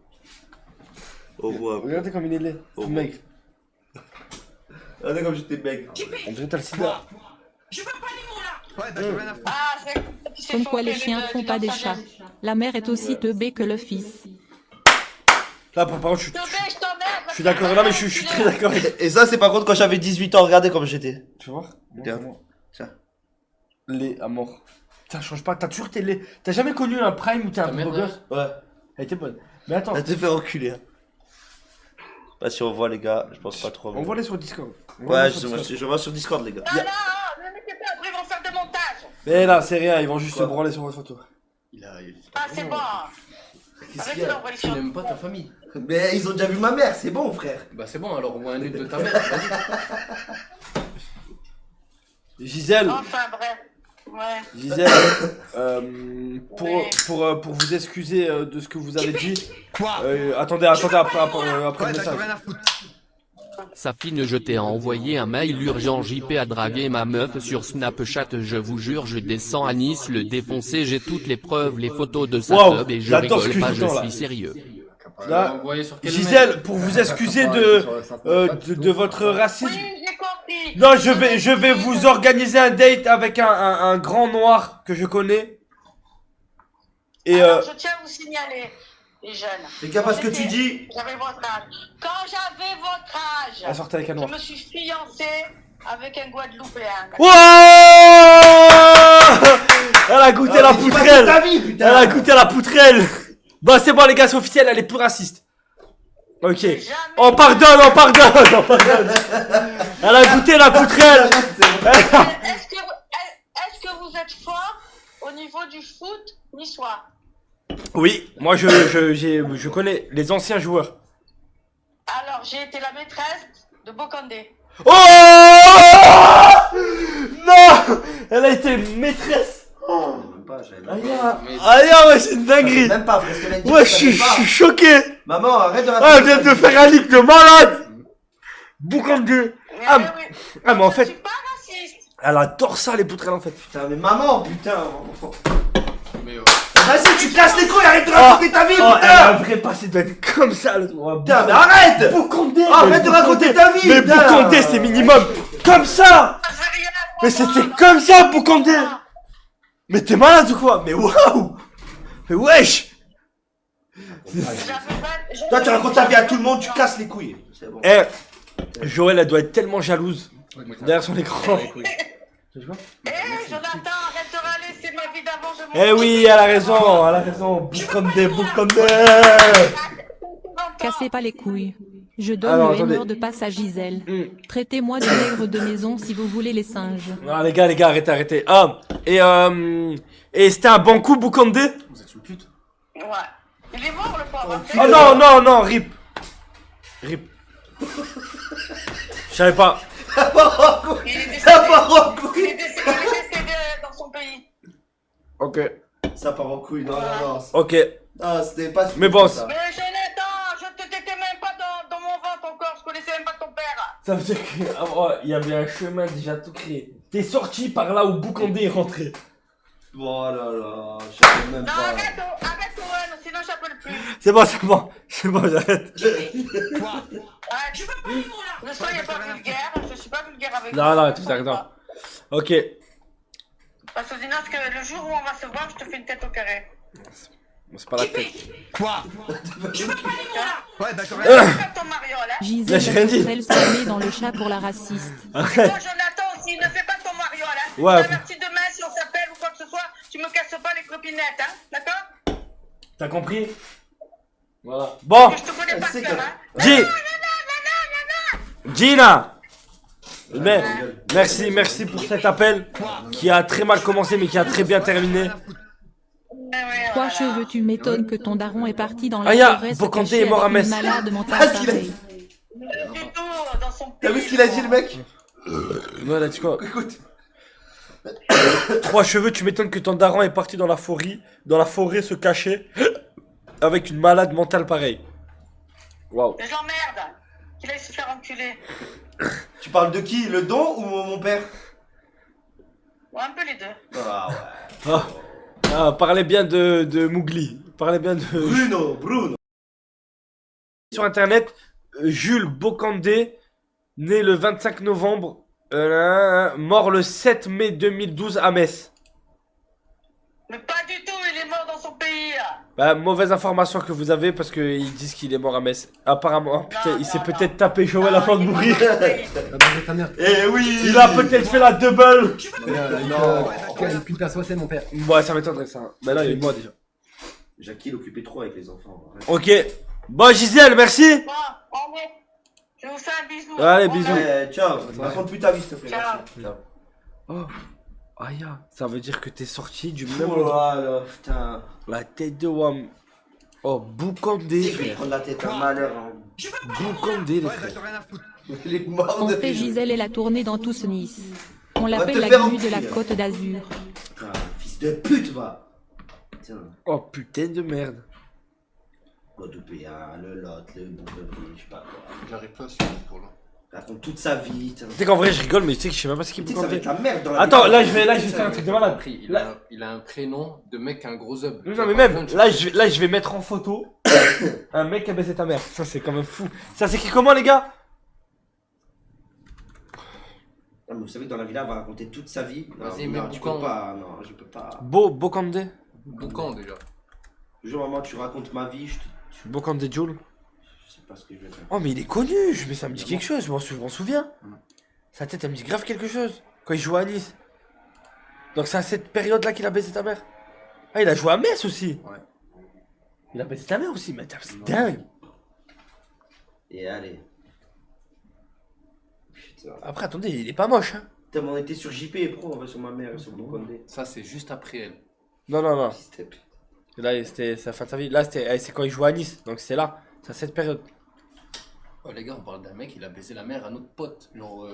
S2: Au revoir.
S1: Regardez comme il est laid, tout maigre.
S2: Regardez comme j'étais bègue.
S1: On dirait que t'as le sida.
S7: Je veux pas les mots là.
S3: Ouais, d'accord, rien à foutre.
S4: Ah, c'est
S5: Comme quoi les chiens font pas des chats. La mère est aussi teubée que le fils.
S1: Là, par contre,
S4: Je t'emmerde.
S1: je suis d'accord. Non, mais je suis très d'accord.
S2: Et ça, c'est par contre quand j'avais 18 ans. Regardez comme j'étais.
S1: Tu vois?
S2: Regarde. Tiens.
S1: Lait à mort. Ça change pas. T'as toujours tes laits. T'as jamais connu un prime où t'es un
S6: Ta mère,
S1: beau gosse?
S2: Ouais.
S1: Elle était bonne. Mais attends,
S2: Elle te fait reculer. Hein. Pas si on voit les gars, je pense pas trop.
S1: on voit les sur Discord.
S2: Ouais, je vois sur Discord les gars.
S4: Non, ne mettez pas, après ils vont faire des montages.
S1: Mais là, c'est rien. Ils vont juste se
S2: Quoi
S1: branler sur votre photo.
S4: Ah, c'est bon.
S2: Qu'est-ce
S4: Arrête
S2: qu'il y
S4: de
S2: a
S4: l'envoyer
S6: Tu
S4: sur.
S6: n'aimes pas ta famille.
S2: Mais ils ont déjà vu ma mère, c'est bon frère.
S6: Bah c'est bon, alors on voit un nude de ta mère. Vas-y.
S1: Gisèle,
S4: Enfin, bref. Ouais.
S1: Gisèle, pour,
S4: Oui.
S1: pour vous excuser de ce que vous avez dit.
S3: Quoi?
S1: Attendez après
S3: Ouais,
S1: le message.
S3: d'accord, rien à foutre.
S9: Safine, je t'ai envoyé un mail urgent. JP a dragué ma meuf sur Snapchat, je vous jure, je descends à Nice le défoncer, j'ai toutes les preuves, les photos de sa
S1: Wow,
S9: teub et je
S1: j'adore ce
S9: rigole
S1: que
S9: pas, je
S1: j'entends, là.
S9: suis sérieux.
S1: Là,
S6: Envoyé sur quel
S1: Gisèle, pour vous excuser de votre racisme.
S4: Oui, j'ai compris.
S1: Non, je vais vous organiser un date avec un grand noir que je connais. Et
S4: Alors, je tiens à vous signaler, les jeunes.
S2: Fais gaffe à ce que tu dis.
S4: J'avais votre âge. Quand j'avais votre
S1: elle
S4: âge,
S1: sortait avec un
S4: je
S1: noir.
S4: me suis fiancée avec un Guadeloupéen.
S1: Wow, elle a goûté la
S2: Mais dis pas toute
S1: poutrelle.
S2: ta vie, putain.
S1: Elle a goûté la poutrelle. Bon, c'est bon les gars, c'est officiel, elle est plus raciste. Ok.
S4: Jamais-
S1: On pardonne, on pardonne, on pardonne. Elle a goûté la poutrelle.
S4: Est-ce que vous êtes fort au niveau du foot niçois?
S1: Oui, moi je connais les anciens joueurs.
S4: Alors, j'ai été la maîtresse de Bocandé.
S1: Oh non, elle a été maîtresse. Oh.
S2: Même pas, j'avais même
S1: Aïe, ouais, c'est une dinguerie.
S2: Même pas, parce que la
S1: Ouais, je suis choqué.
S2: Maman, arrête de
S1: Ah, elle vient de faire un leak de malade. Boucandé. Ah,
S4: Oui.
S1: ah, mais en
S4: Je
S1: fait,
S4: suis pas raciste.
S1: elle adore ça les poutrelles en fait.
S2: Putain, mais maman, putain.
S6: Mais
S2: Vas-y, tu casses les couilles, arrête de raconter ta vie,
S1: Oh, elle
S2: putain.
S1: a un vrai passé doit être comme ça.
S2: Putain, mais arrête.
S1: Boucandé.
S2: Arrête de raconter ta vie,
S1: Mais
S2: putain.
S1: Boucandé, c'est minimum comme ça.
S4: Ça fait rien à
S1: Mais
S4: voir.
S1: c'était comme ça, Boucandé. Mais t'es malade ou quoi? Mais waouh. Mais wesh.
S2: Toi, tu racontes ta vie à tout le monde, tu casses les couilles. C'est bon.
S1: Eh, Joël, elle doit être tellement jalouse derrière son écran.
S4: Eh, Jonathan, arrête de râler, c'est ma vie d'avant, je m'en
S1: Eh oui, elle a raison, Boucandé.
S5: Cassez pas les couilles. Je donne
S1: Alors,
S5: le
S1: attendez.
S5: N-word de passe à Gisèle. Traitez-moi de nègre de maison si vous voulez les singes.
S1: Ah les gars, arrêtez. Ah, et c'était un bon coup, Boucandé?
S3: Vous êtes une pute.
S4: Ouais. Il est mort, le pauvre.
S1: Oh non, rip. Je savais pas.
S4: Il est décédé.
S2: Ça part en couille.
S4: Il est décédé dans son pays.
S1: Ok.
S2: Ça part en couille, non.
S1: Ok.
S2: Ah, c'était pas.
S1: Mais bon,
S2: ça.
S4: Mais Jonathan, je te t'étais même pas dans mon ventre encore, je connaissais même pas ton père.
S1: ça veut dire qu'il y avait un chemin déjà tout créé. T'es sorti par là où Boucandé est rentré.
S2: Oh là là, je savais même
S4: Non,
S2: pas.
S4: arrête Owen, sinon j'appelle plus.
S1: C'est bon, j'arrête.
S4: Ouais, je veux pas les mots là. Ne soyez pas vulgaire, je suis pas vulgaire avec vous.
S1: Non, tout ça, non. Ok.
S4: Parce que sinon, que le jour où on va se voir, je te fais une tête au carré.
S1: Bon, c'est pas la tête.
S3: Quoi?
S7: Je veux pas les mots là.
S3: Ouais, d'accord,
S4: Je
S3: rien à
S4: vais faire ton mariole, hein.
S5: Gisèle
S1: Là, j'ai rien dit.
S5: elle se met dans le chat pour la raciste.
S4: Toi, Jonathan aussi, ne fais pas ton mariole, hein.
S1: Ouais.
S4: Je t'avertis demain si on s'appelle ou quoi que ce soit, tu me casses pas les clopinettes, hein. D'accord?
S1: T'as compris? Voilà. Bon,
S4: Je te connais pas
S2: c'est
S4: cœur,
S2: que-
S4: hein.
S1: Gina. Mais, merci pour cet appel qui a très mal commencé mais qui a très bien terminé.
S5: Trois cheveux, tu m'étonnes que ton daron est parti dans la
S1: Aya,
S5: forêt se
S1: Bocandé
S5: cacher
S1: est mort à
S5: avec une
S1: Metz.
S5: malade
S2: Ah,
S5: mentale
S2: ce qu'il a
S5: pareille.
S4: Du tout, dans son
S2: T'as vu
S4: pays,
S2: ce qu'il a dit, le mec?
S1: Ouais, là, tu quoi?
S2: Écoute.
S1: 3 cheveux, tu m'étonnes que ton daron est parti dans la forêt se cacher avec une malade mentale pareille. Waouh.
S4: Mais j'emmerde. Qu'il aille se faire enculer.
S2: Tu parles de qui? Le don ou mon père?
S4: Ouais, un peu les deux.
S2: Ah ouais.
S1: Parlez bien de Mougli. Parlez bien de...
S2: Bruno.
S1: Sur internet, Jules Bocandé Né le 25 novembre, mort le 7 mai 2012 à Metz.
S4: Mais pas du tout, il est mort dans son pays. Là.
S1: Bah, mauvaise information que vous avez parce qu'ils disent qu'il est mort à Metz. Apparemment, oh, putain,
S4: Non,
S1: il s'est
S4: non,
S1: peut-être tapé Joël avant de mourir.
S3: T'as mangé ta mère.
S2: Eh oui.
S1: Il a peut-être fait la double.
S3: Qu'une personne, c'est mon père.
S1: Ouais, ça m'étonnerait ça. Mais là, il y a eu moi déjà.
S2: Jackie l'occupait trop avec les enfants.
S1: Ok. Bon, Gisèle, merci.
S4: Bon, allez. Je vous fais un bisou.
S1: Allez,
S4: Bon,
S1: bisous.
S2: Eh, ciao. Raconte plus ta vie, s'il te plaît.
S4: Ciao.
S2: Merci.
S1: Oh. Aya, ça veut dire que t'es sorti du même
S2: Oh
S1: endroit.
S2: là là, putain.
S1: La tête de Wam. Oh, Boukandé,
S2: C'est qui
S1: frère.
S2: prendre la tête, un malheur. Hein.
S1: Boukandé, les
S7: Ouais, bah
S1: frères.
S7: j'en ai rien à foutre.
S2: Il est mort
S5: On
S2: de
S5: fait
S2: rire.
S5: Gisèle et la tournée dans tous Nice. On
S2: te
S5: l'appelle la
S2: faire
S5: glu de la
S2: enculer.
S5: Côte d'Azur.
S2: Putain, fils de pute, va. Tiens.
S1: Oh, putain de merde.
S2: Guadeloupéen, le Lot, le Bourgogne, je sais pas quoi.
S6: J'arrive pas à suivre pour là.
S2: Raconte toute sa vie.
S1: Tu sais qu'en vrai, je rigole, mais tu sais que je sais même pas ce qu'il
S2: Tu sais que ça va
S1: Boukandé.
S2: être la merde dans la
S1: Attends,
S2: vie.
S1: là, je vais faire un truc de malade.
S6: Il a un prénom de mec un gros homme.
S1: Non, mais même, là, je vais mettre en photo un mec qui a baisé ta mère. Ça, c'est quand même fou. Ça s'écrit comment, les gars?
S2: Non, mais vous savez, dans la villa, elle va raconter toute sa vie. Non,
S6: Vas-y,
S2: non,
S6: mets
S2: tu
S6: Boucan.
S2: peux pas. Non, je peux pas.
S1: Bokandé.
S6: Boucan déjà.
S2: Le jour, maman, tu racontes ma vie,
S1: Bokandé Joule.
S2: je sais pas ce que je vais faire.
S1: Oh, mais il est connu. Mais ça me dit quelque chose. Je m'en souviens. Sa tête, elle me dit grave quelque chose. Quand il jouait à Nice. Donc, c'est à cette période-là qu'il a baisé ta mère. Ah, il a joué à Metz aussi.
S3: Ouais.
S1: Il a baisé ta mère aussi. Mais c'est dingue.
S2: Et allez. Putain.
S1: Après, attendez, il est pas moche. Hein.
S2: Putain, mais on était sur JP et Pro, on va sur ma mère et sur Bocondé.
S6: Ça, c'est juste après elle.
S1: Non, non, non.
S2: Fils de pute.
S1: Là, c'était la fin de sa vie. Là, c'est quand il jouait à Nice. Donc, c'est là. C'est à cette période.
S6: Oh les gars, on parle d'un mec, il a baisé la mère à notre pote. Genre,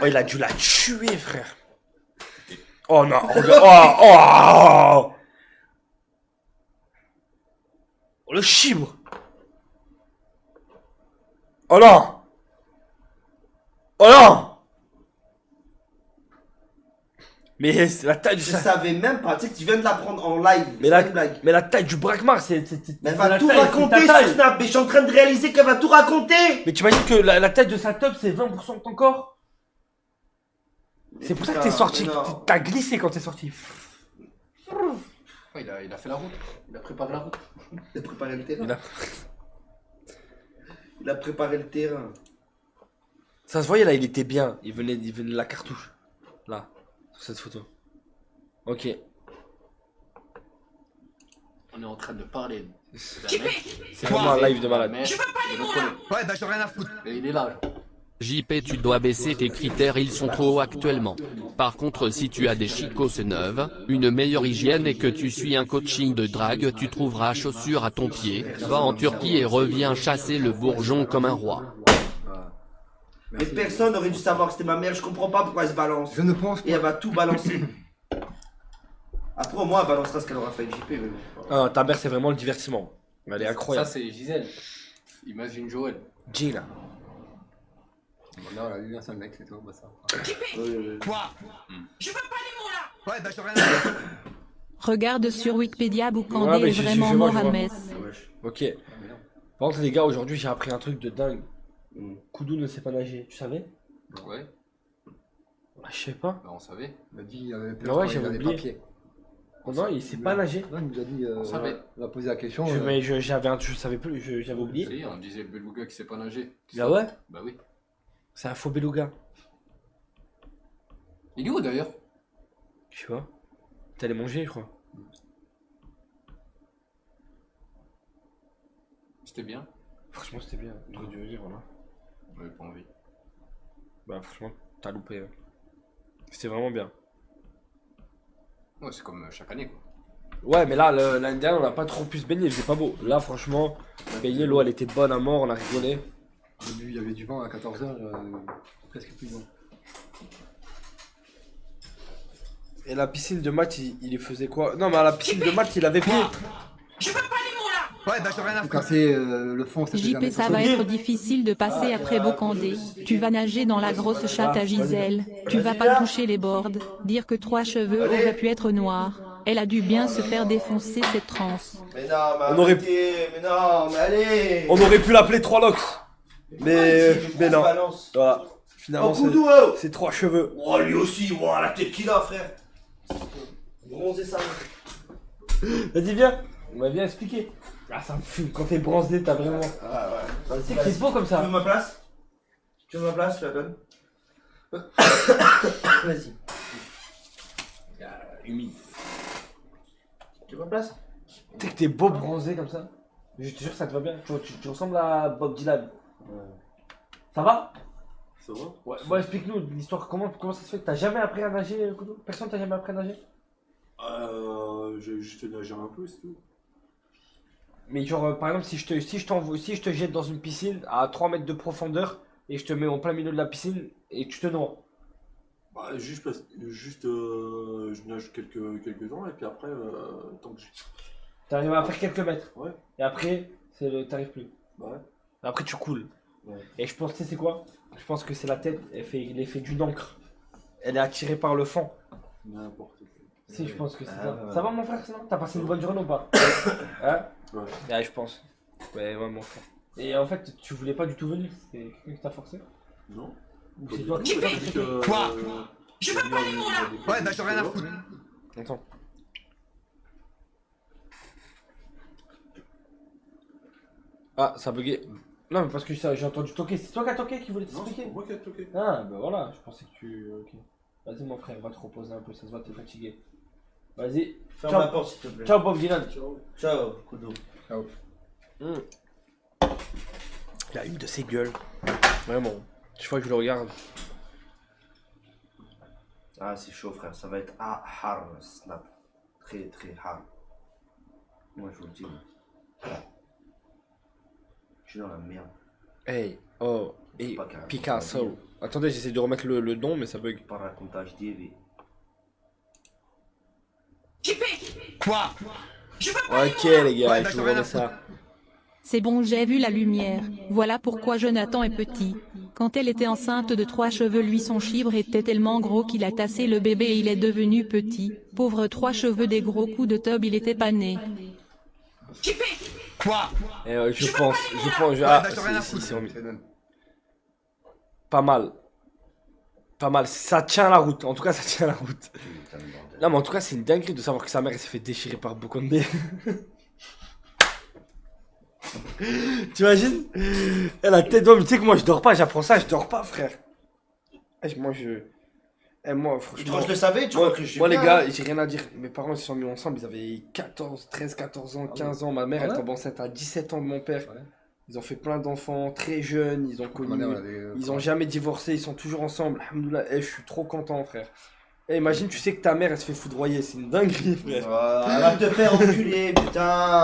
S1: Oh, il a dû la tuer, frère. Oh non, regarde. Oh, oh le chibre. Oh non. Oh non. Mais c'est la taille du
S2: Je
S1: sac.
S2: savais même pas, tu sais que tu viens de l'apprendre en live.
S1: Mais
S2: c'est
S1: la,
S2: pas une blague.
S1: mais la taille du braquemar, c'est
S2: Mais elle
S1: c'est
S2: va
S1: la
S2: tout
S1: taille,
S2: raconter
S1: c'est ta taille.
S2: sur Snap, mais je suis en train de réaliser qu'elle va tout raconter.
S1: Mais tu imagines que la taille de sa top, c'est 20% de ton corps. C'est pour ça que t'es sorti.
S2: Mais non.
S1: T'as glissé quand t'es sorti.
S6: ouais, il a fait la route. Il a préparé la route.
S2: Il a préparé le terrain.
S1: Il a-
S2: Il a préparé le terrain.
S1: Ça se voyait là, il était bien. Il venait de la cartouche. Là, sur cette photo. Ok.
S6: On est en train de parler d'un
S7: JP,
S6: mec.
S1: C'est vraiment un live de malade.
S6: Mais
S7: je veux pas les mots là.
S6: là.
S7: Ouais, bah j'en ai rien à foutre.
S6: Et il est là. genre.
S9: JP, tu dois baisser tes critères, ils sont trop hauts actuellement. Par contre, si tu as des chicos neuves, une meilleure hygiène et que tu suis un coaching de drague, tu trouveras chaussures à ton pied, va en Turquie et reviens chasser le bourgeon comme un roi.
S2: Mais personne n'aurait dû savoir que c'était ma mère, je comprends pas pourquoi elle se balance.
S3: Je ne pense
S2: Et elle va tout balancer. Après, au moins, elle balancera ce qu'elle aura fait avec JP. Mais bon.
S1: Ah, ta mère, c'est vraiment le divertissement. Elle est
S6: Ça,
S1: incroyable.
S6: c'est Gisèle. Imagine Joël.
S1: Jill.
S3: Non, là, lui, c'est un mec, c'est tout. Bah, ça.
S7: Quoi Je veux pas les mots là. Ouais, bah j'en ai rien à foutre.
S5: Regarde sur Wikipédia,
S1: Ouais,
S5: Boukandé
S1: mais
S5: est
S1: je
S5: vraiment
S1: vois,
S5: mort
S1: je
S5: à
S1: vois.
S5: Metz.
S2: Wesh.
S1: Ok. Par contre, les gars, aujourd'hui, j'ai appris un truc de dingue.
S2: Mm.
S1: Koudou ne sait pas nager. Tu savais?
S6: Ouais,
S1: Ah, je sais pas.
S6: bah on savait.
S3: Il a dit il avait
S1: Ah ouais,
S3: il
S1: j'avais
S3: avait
S1: oublié.
S3: papier.
S1: Oh non, il sait pas nager.
S3: Non, il nous a dit.
S6: On savait.
S3: On a posé la question.
S1: Mais je savais plus, j'avais oublié.
S6: Si, on disait le beluga qui sait pas nager.
S1: Ah ouais?
S6: Bah oui.
S1: C'est un faux beluga.
S6: Il est où d'ailleurs?
S1: Je sais pas. T'es allé manger, je crois.
S6: C'était bien.
S1: Franchement, c'était bien. T'aurais dû venir, voilà.
S6: J'avais pas envie.
S1: Bah, franchement, t'as loupé. Hein. C'était vraiment bien.
S6: Ouais, c'est comme chaque année quoi.
S1: Ouais, mais là, l'année dernière, on n'a pas trop pu se baigner, il faisait pas beau. Là, franchement, baigner, l'eau, elle était bonne à mort, on a rigolé.
S3: Au début, il y avait du vent à 14h, presque plus de vent.
S1: Et la piscine de maths, il y faisait quoi? Non, mais à la piscine de maths, il avait pied.
S7: Je veux pas les mots là. Ouais, bah j'en ai rien à
S3: Tout
S7: foutre.
S3: casser le fond, ça fait
S5: JP,
S3: jamais
S5: ça va
S1: Oublié.
S5: être difficile de passer après Bocandé. Tu vas nager dans la grosse chatte à Gisèle. Tu vas pas toucher les bords. Dire que 3 cheveux auraient pu être noirs. Elle a dû bien se faire défoncer cette transe.
S2: Mais non, mais
S1: On aurait-
S2: arrêtez, mais non, mais allez.
S1: On aurait pu l'appeler 3 locks. Mais non.
S2: Balance.
S1: Voilà. Finalement,
S2: Oh, Koudou, oh.
S1: c'est 3 cheveux.
S2: Oh, lui aussi, oh, la tête qu'il a, frère. Bronzé ça.
S1: Vas-y, viens. On m'a bien expliqué. Ah, ça me fume. Quand t'es bronzé, t'as vraiment.
S2: Ah ouais. Vas-y,
S1: C'est
S2: vas-y.
S1: beau comme
S2: Tu
S1: ça.
S2: veux ma place? Tu veux ma place? Je la donne. Vas-y.
S1: Humide.
S2: Tu veux ma place?
S1: Tu sais que t'es beau bronzé comme ça. Je te jure, ça te va bien. Tu ressembles à Bob Dylan. Ça va?
S10: Ça va?
S1: Ouais. Bon, explique-nous l'histoire. Comment ça se fait? T'as jamais appris à nager, Koudou? Personne t'a jamais appris à nager?
S10: J'ai juste nagé un peu, c'est tout.
S1: Mais genre, par exemple, si je te jette dans une piscine à 3 mètres de profondeur et je te mets en plein milieu de la piscine et tu te noies.
S10: Bah, je nage quelques temps et puis après, tant que j'ai.
S1: T'arrives à faire quelques mètres.
S10: Ouais.
S1: Et après, t'arrives plus.
S10: Bah ouais.
S1: Après, tu coules.
S10: Ouais.
S1: Et je pense, tu sais, c'est quoi? Je pense que c'est la tête, elle fait l'effet d'une encre. Elle est attirée par le fond.
S10: N'importe quoi.
S1: Si, je pense que c'est
S2: Ah,
S1: ça.
S2: ouais.
S1: Ça va, mon frère, sinon? T'as passé une bonne journée ou pas? Hein?
S10: Ouais.
S1: Ouais, je pense. Ouais, mon frère. Et en fait, tu voulais pas du tout venir? C'est quelqu'un qui t'a forcé?
S10: Non.
S1: Ou c'est toi qui
S7: J'y
S1: t'as
S7: vais.
S1: forcé?
S7: Quoi? Je veux pas les mots là. Ouais, bah j'ai rien à foutre.
S1: Attends. Ah, ça a bugué. Non, mais parce que j'ai entendu toquer. C'est toi qui as toqué qui voulait
S10: Non, c'est
S1: t'expliquer?
S10: moi qui ai toqué.
S1: Ah, bah voilà, je pensais que tu. Ok. Vas-y, mon frère, va te reposer un peu, ça se voit, t'es fatigué. Vas-y.
S2: Ferme
S1: Ciao.
S2: la porte, s'il te plaît.
S1: Ciao, Bob Dylan.
S2: Ciao, Koudou.
S1: Il a une de ses gueules. Vraiment. Chaque fois que je le regarde.
S2: Ah, c'est chaud, frère. Ça va être hard snap. Très, très hard. Moi, je vous le dis. Je suis dans la merde.
S1: Hey, oh, et
S2: Pas carrément.
S1: Picasso. Attendez, j'essaie de remettre le nom, mais ça bug.
S2: Par racontage d'IV.
S7: Quoi? Je veux pas
S1: Ok, les gars,
S7: Ouais, bah,
S1: je
S7: j'en
S1: vous
S7: ai rien
S1: remets
S7: à
S1: ça.
S5: C'est bon, j'ai vu la lumière. Voilà pourquoi Jonathan est petit. Quand elle était enceinte de 3 cheveux, lui son chibre était tellement gros qu'il a tassé le bébé et il est devenu petit. Pauvre 3 cheveux, des gros coups de tub, il était pas né.
S7: Quoi?
S1: Je pense,
S7: Ouais,
S1: ah,
S7: bah, j'en ai rien à
S1: si,
S7: foutre.
S1: c'est remis. Pas mal. Pas mal, ça tient la route, en tout cas ça tient la route.
S2: Putain de bordel.
S1: Non mais en tout cas c'est une dinguerie de savoir que sa mère elle s'est fait déchirer par Bokondé. T'imagines? Elle a tête d'homme, tu sais que moi je dors pas, j'apprends ça, je dors pas frère. Moi franchement...
S2: Je le savais, tu
S1: Moi,
S2: crois que je suis
S1: moi, les
S2: bien,
S1: gars,
S2: hein.
S1: j'ai rien à dire. Mes parents ils se sont mis ensemble, ils avaient 13, 14 ans, 15 ans. Ma mère
S3: Ah
S1: elle
S3: ouais
S1: tombe enceinte à 17 ans de mon père.
S3: Ouais.
S1: Ils ont fait plein d'enfants, très jeunes, ils ont connu...
S3: Ma mère, elle avait,
S1: Ils ont jamais divorcé, ils sont toujours ensemble. Alhamdoulilah, je suis trop content, frère. Imagine, tu sais que ta mère, elle se fait foudroyer, c'est une dinguerie, frère.
S2: Elle va te faire enculer, putain.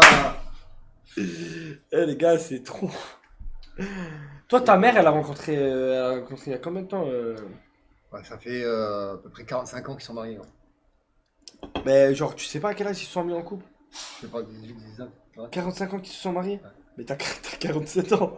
S1: Les gars, c'est trop. Toi, ta mère, elle a rencontré il y a combien de temps
S3: Ouais, ça fait à peu près 45 ans qu'ils sont mariés. Ouais.
S1: Mais genre, tu sais pas à quel âge ils se sont mis en couple?
S3: Je sais pas, 18, 19. Ouais.
S1: 45 ans qu'ils se sont mariés?
S3: Ouais.
S1: Mais t'as 47 ans.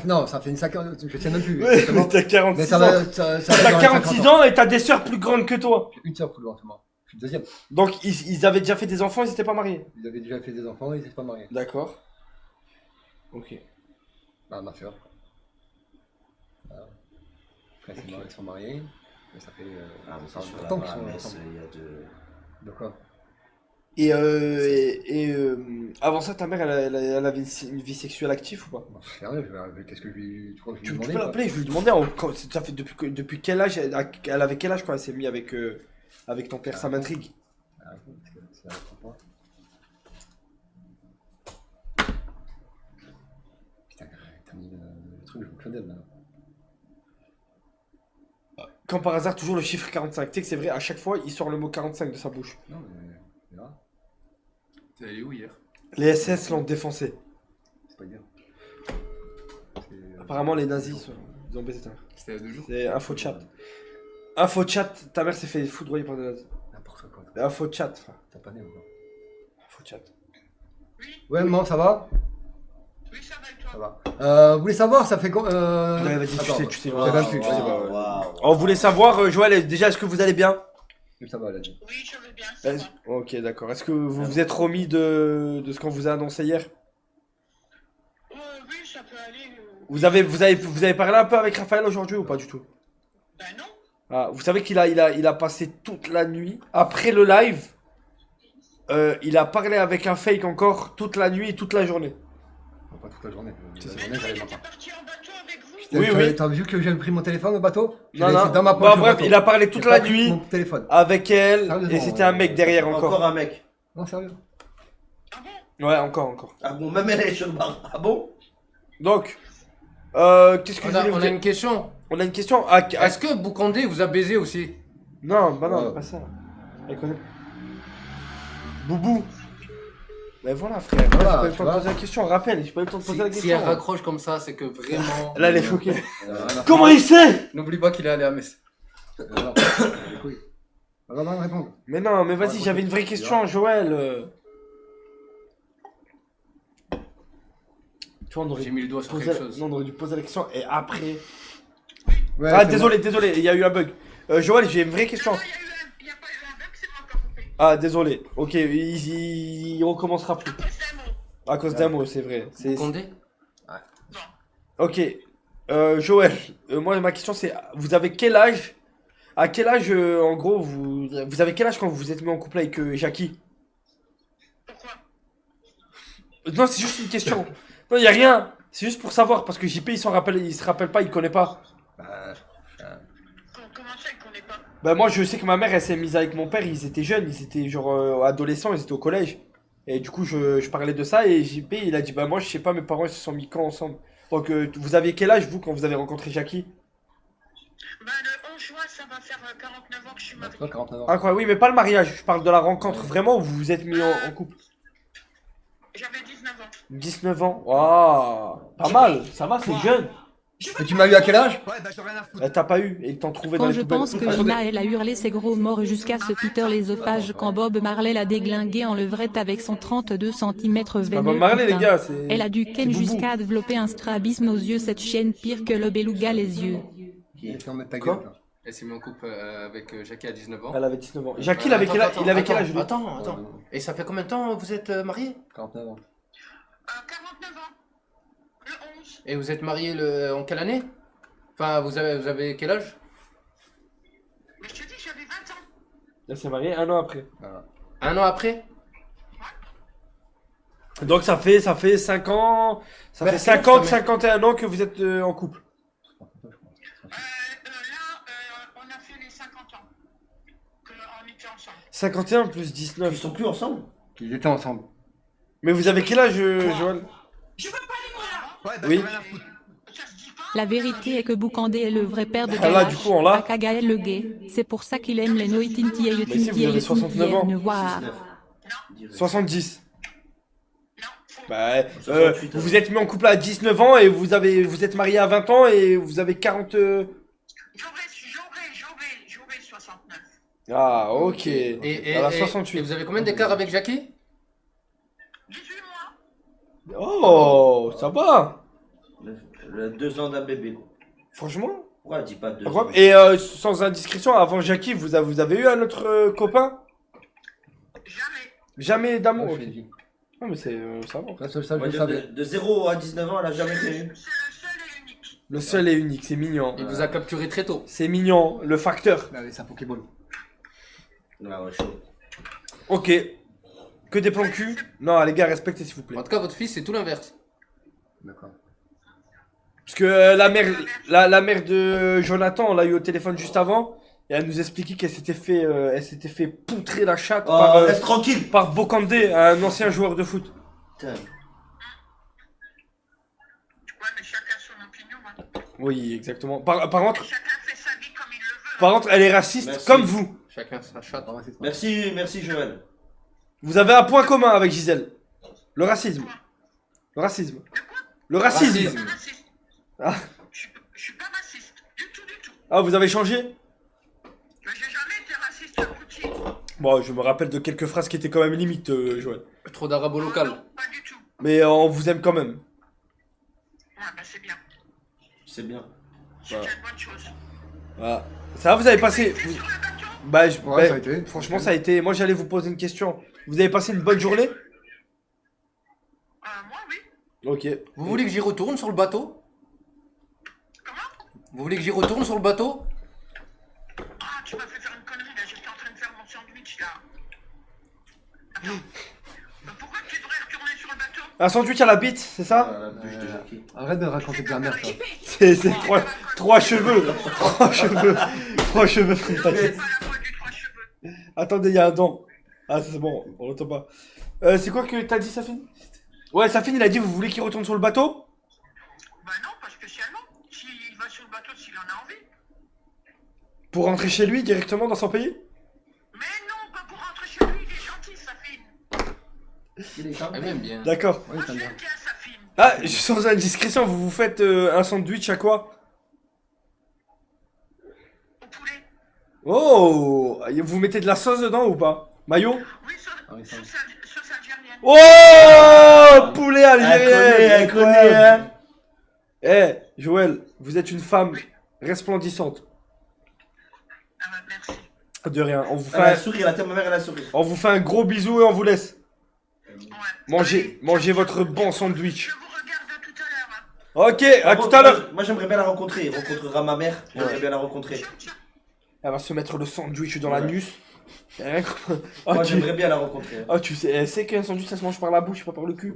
S3: Non, ça fait une 50, je sais même plus.
S1: Ouais,
S3: exactement.
S1: mais t'as 46
S3: Mais ça
S1: ans.
S3: va, ça va
S1: T'as
S3: dans les
S1: 46
S3: 50
S1: ans et t'as des sœurs plus grandes que toi.
S3: J'ai une sœur plus loin que moi. Je suis le deuxième.
S1: Donc, ils avaient déjà fait des enfants, ils étaient pas mariés.
S3: Ils avaient déjà fait des enfants, ils n'étaient pas mariés.
S1: D'accord. Ok.
S3: Bah, ma sœur. Voilà. Après, ils sont mariés. Mais ça fait
S2: Ah, mais
S3: ça
S2: c'est
S3: fait
S2: sûr,
S3: longtemps
S2: là-bas,
S3: qu'ils sont
S2: la messe,
S3: ensemble.
S2: il y a de...
S3: De quoi?
S1: Et avant ça, ta mère, elle avait une vie sexuelle active ou pas?
S3: Bon, je sais rien, qu'est-ce que je lui. Tu crois que je
S1: Tu
S3: lui
S1: peux
S3: demandais
S1: l'appeler, je lui demandais ça fait depuis quel âge, elle avait quel âge quand elle s'est mise avec ton père, ça m'intrigue.
S3: Ah, c'est un point. Putain, t'as mis le truc, je me connais maintenant.
S1: Quand par hasard, toujours le chiffre 45, tu sais que c'est vrai, à chaque fois, il sort le mot 45 de sa bouche.
S3: Non, mais. Là,
S6: T'es allé où hier?
S1: Les SS l'ont défoncé.
S3: c'est pas dire.
S1: Apparemment, les nazis, ils ont baisé ta mère.
S6: C'était il y a 2 jours.
S1: C'est info chat. Info chat, ta mère s'est fait foudroyer par des nazis.
S3: N'importe quoi.
S1: Info chat, frère.
S3: T'as pas né ou quoi?
S1: Info chat.
S3: Ouais, maman, ça va?
S4: Oui, ça va et toi?
S3: Ça va. Vous voulez savoir, ça fait quoi?
S1: Ouais, vas-y,
S3: Attends,
S1: tu sais,
S3: je sais même plus, je sais pas.
S2: Waouh, waouh.
S1: On voulait savoir, Joël, déjà, est-ce que vous allez bien?
S3: Oui, ça va, elle a dit.
S4: Oui, je veux bien, ça va.
S1: Ok, d'accord. Est-ce que vous vous êtes remis de ce qu'on vous a annoncé hier?
S4: oui, ça peut aller.
S1: Vous avez parlé un peu avec Raphaël aujourd'hui ou pas du tout?
S4: Ben non.
S1: Ah, vous savez il a passé toute la nuit. Après le live, il a parlé avec un fake encore toute la nuit et toute la journée.
S3: Non, pas toute la journée.
S1: C'est ça.
S3: La journée,
S4: Mais toi,
S3: j'allais
S4: il
S3: même
S4: était
S3: pas.
S4: parti en bateau avec vous?
S1: Oui, oui.
S3: T'as vu que j'ai pris mon téléphone au bateau? Je
S1: Non,
S3: l'ai
S1: non.
S3: laissé dans ma
S1: Bah,
S3: poche. au
S1: bref,
S3: bateau.
S1: il a parlé toute
S3: J'ai
S1: la
S3: pas pris
S1: nuit
S3: mon téléphone.
S1: avec elle
S3: Sérieusement,
S1: et c'était un mec derrière
S2: Encore
S1: encore.
S2: un mec.
S3: Non, sérieux.
S4: Ah bon?
S1: Ouais, encore.
S2: Ah bon, même elle est sur le bar. Ah bon?
S1: Donc, qu'est-ce que je voulais vous
S6: On a
S1: dire?
S6: une question.
S1: On a une question. Ah,
S6: Est-ce que Boukandé vous a baisé aussi?
S1: non, bah non,
S3: Ouais.
S1: pas ça. Elle connaît. Boubou. Ben voilà, frère.
S3: Voilà,
S1: J'ai pas eu le
S3: tu
S1: temps de
S3: vois.
S1: poser la question. Rappelle, j'ai pas eu le temps de poser la
S6: Si
S1: question.
S6: elle raccroche comme ça, c'est que vraiment.
S1: Là, elle est choquée.
S3: Rien à
S1: Comment
S3: faire.
S1: il sait?
S6: N'oublie pas qu'il est allé à Metz.
S3: Non, les couilles. Non, répondre.
S1: Mais non, mais vas-y,
S3: Ouais,
S1: j'avais une vraie question, Joël. Tu vois, on aurait
S6: J'ai mis le doigt sur
S1: posé-
S6: quelque chose.
S1: non, on aurait dû poser la question et après.
S3: Ouais,
S1: Ah,
S3: c'est
S1: désolé, il y a eu un bug. Joël, j'ai une vraie question.
S4: Non, il n'y a pas eu un bug, c'est moi qui ai coupé.
S1: Ah, désolé. Ok, il recommencera plus.
S4: À cause d'un mot.
S1: À cause d'un mot, c'est vrai.
S6: Boukandé?
S1: Ok. Joël, moi, ma question c'est vous avez quel âge? À quel âge, en gros, vous avez quel âge quand vous vous êtes mis en couple avec Jackie?
S4: Pourquoi?
S1: Non, c'est juste une question. Non, y a rien. C'est juste pour savoir parce que JP il se rappelle pas, il connaît pas.
S4: Comment ça, il ne connaît pas?
S1: Bah moi je sais que ma mère elle s'est mise avec mon père, ils étaient jeunes, ils étaient genre adolescents, ils étaient au collège. Et du coup je parlais de ça et JP il a dit bah moi je sais pas mes parents ils se sont mis quand ensemble. Donc vous aviez quel âge vous quand vous avez rencontré Jackie?
S4: Ben, le 11 juin, ça va faire 49 ans que je suis mariée.
S3: Toi, 49 ans.
S1: Incroyable, oui mais pas le mariage, je parle de la rencontre vraiment où vous vous êtes mis en couple.
S4: J'avais 19 ans.
S1: 19 ans, waouh, pas mal, ça va c'est jeune.
S3: Et tu m'as eu à quel âge?
S7: Ouais, bah j'en ai rien à foutre.
S1: T'as pas eu et ils t'ont trouvé dans
S5: Quand
S1: les
S5: je
S1: poubelles.
S5: pense que Gina elle a hurlé ses gros morts jusqu'à se Peter l'œsophage quand Bob Marley l'a déglingué en levrette avec son 32 cm
S1: Pas
S5: veineux.
S1: Bob Marley les
S5: putain.
S1: gars, c'est...
S5: Elle a dû
S1: c'est
S5: ken
S1: Boubou.
S5: jusqu'à développer un strabisme aux yeux, cette chienne pire que le beluga les yeux.
S3: Il fait en mettre ta
S1: Quoi?
S3: gueule. là.
S6: Elle s'est mise en couple avec Jackie à 19 ans.
S1: Elle avait 19 ans. Jackie il avait quel âge? Il avait quel âge lui?
S6: Attends. Et ça fait combien de temps vous êtes mariés?
S3: 49 ans.
S4: 49 ans. Le 11.
S6: Et vous êtes mariés en quelle année? Enfin, vous avez quel âge?
S4: Mais je te dis, j'avais 20 ans.
S1: Elle s'est mariée un an après.
S6: Un an après?
S1: Donc ça fait 5 ans, ça
S6: Bah,
S1: fait
S6: c'est bon,
S1: 50,
S6: ça met-
S1: 51 ans que vous êtes en couple.
S4: On a fait les 50 ans. On était ensemble.
S1: 51 plus
S2: Ils
S1: 19.
S2: sont plus ensemble?
S3: Ils étaient ensemble.
S1: Mais vous avez quel âge, Joël?
S4: Je veux pas les mots là.
S7: Ouais, bah
S1: Oui.
S7: j'en ai rien à foutre.
S4: Ça se dit pas.
S5: La vérité est que Boukandé est le vrai père de
S1: Ah là, du
S5: Kalash,
S1: coup, on l'a.
S5: pas Gaël le gay. C'est pour ça qu'il aime les noitinti et
S1: Mais si, vous avez 69 ans.
S5: voir.
S1: 70.
S4: Non, faux.
S1: Bah,
S2: 68
S1: vous vous êtes mis en couple à 19 ans et vous êtes marié à 20 ans et vous avez 40...
S4: J'aurais 69.
S1: Ah, ok.
S6: Et,
S1: Elle a
S6: et
S1: 68.
S6: vous avez combien d'écart avec Jackie?
S4: 18 mois.
S1: Oh, ça va.
S2: 2 ans d'un bébé.
S1: Franchement.
S2: Pourquoi elle dit pas 2 ans?
S1: Incroyable. Et sans indiscrétion, avant Jackie, vous avez eu un autre copain?
S4: Jamais.
S1: Jamais d'amour.
S3: Ouais,
S1: ok.
S3: je l'ai dit.
S1: Non mais c'est ça va.
S3: Ça,
S2: On
S3: je
S2: va
S3: le
S2: dire
S3: savais.
S2: de 0 à 19 ans, elle a jamais fait une.
S4: C'est le seul et unique.
S1: Le seul et unique, c'est mignon.
S6: Il vous a capturé très tôt.
S1: C'est mignon, le facteur.
S3: Bah oui, c'est un Pokéball.
S2: Ah ouais, chaud.
S1: Ok. Que des plans cul? Non, les gars, respectez s'il vous plaît.
S6: En tout cas, votre fils, c'est tout l'inverse.
S3: D'accord.
S1: Parce que la mère de Jonathan, on l'a eu au téléphone juste avant. Et elle nous expliquait qu'elle s'était fait poutrer la chatte
S2: Oh, laisse tranquille.
S1: par Bokandé, un ancien joueur de foot.
S2: Putain.
S4: Ouais, mais chacun son opinion. Hein.
S1: Oui, exactement. Par contre,
S4: Chacun fait sa vie comme il le veut.
S1: par contre, elle est raciste
S2: Merci.
S1: comme vous.
S6: Chacun sa chatte.
S2: Merci Joël.
S1: Vous avez un point commun avec Gisèle. Le racisme. Le racisme. Le racisme.
S4: Je suis pas raciste.
S1: Ah.
S4: Je suis pas raciste. Du tout.
S1: Ah, vous avez changé?
S4: Mais j'ai jamais été raciste à Poutine.
S1: Bon, je me rappelle de quelques phrases qui étaient quand même limite, Joël.
S6: Trop d'arabo local.
S4: Non, pas du tout.
S1: Mais on vous aime quand même.
S4: Ouais, bah c'est bien.
S2: C'est bien.
S4: C'est déjà une bonne chose.
S1: Voilà. Ça va, vous avez passé...
S4: T'es sur le bateau?
S1: Bah,
S3: Ouais, ça a été.
S1: franchement, ça a été... Moi, j'allais vous poser une question. Vous avez passé une bonne journée?
S4: Moi, oui.
S1: Ok.
S6: Vous voulez que j'y retourne sur le bateau? Vous voulez que j'y retourne sur le bateau?
S4: Ah, tu m'as fait faire une connerie là, j'étais en train de faire mon sandwich là. Attends. Pourquoi tu devrais retourner sur le bateau?
S1: Un sandwich à la bite, c'est ça?
S2: La bûche de Jackie.
S3: Arrête de raconter de la merde, toi.
S1: C'est trois cheveux. Trois cheveux. Trois cheveux, frère. t'inquiète.
S4: Pas la voix du 3 cheveux.
S1: Attendez, il y a un don. Ah, c'est bon, on l'entend pas. C'est quoi que t'as dit, Safine? Ouais, Safine, il a dit vous voulez qu'il retourne sur le bateau?
S4: Bah non, pas spécialement. S'il va sur le bateau, s'il en a envie.
S1: Pour rentrer chez lui directement dans son pays?
S4: Mais non, pas pour rentrer chez lui, il est gentil, Safine.
S3: Il est calme.
S6: Elle m'aime bien.
S1: D'accord.
S3: Oui,
S4: Moi,
S3: t'aimes bien.
S4: j'aime bien Safine.
S1: Ah, sans indiscrétion, vous vous faites un sandwich à quoi?
S4: Au poulet.
S1: Oh! Vous mettez de la sauce dedans ou pas? Mayo?
S4: Oui, sauce algérienne.
S1: Oh! Poulet algérien!
S2: Elle connaît, hein.
S1: Eh, Joël, vous êtes une femme resplendissante.
S4: Ah bah merci.
S1: De rien.
S2: Elle a souri, la tête, ma mère, elle a souri.
S1: On vous fait un gros bisou et on vous laisse.
S4: Ouais.
S1: Mangez votre bon sandwich.
S4: Je vous regarde tout à l'heure. Hein.
S1: Ok, à tout à l'heure.
S2: Moi, j'aimerais bien la rencontrer. Il rencontrera ma mère. J'aimerais bien la rencontrer.
S1: Elle va se mettre le sandwich dans l'anus.
S2: Moi, j'aimerais bien la rencontrer.
S1: Oh, tu sais, elle sait qu'un sandwich ça se mange par la bouche, pas par le cul.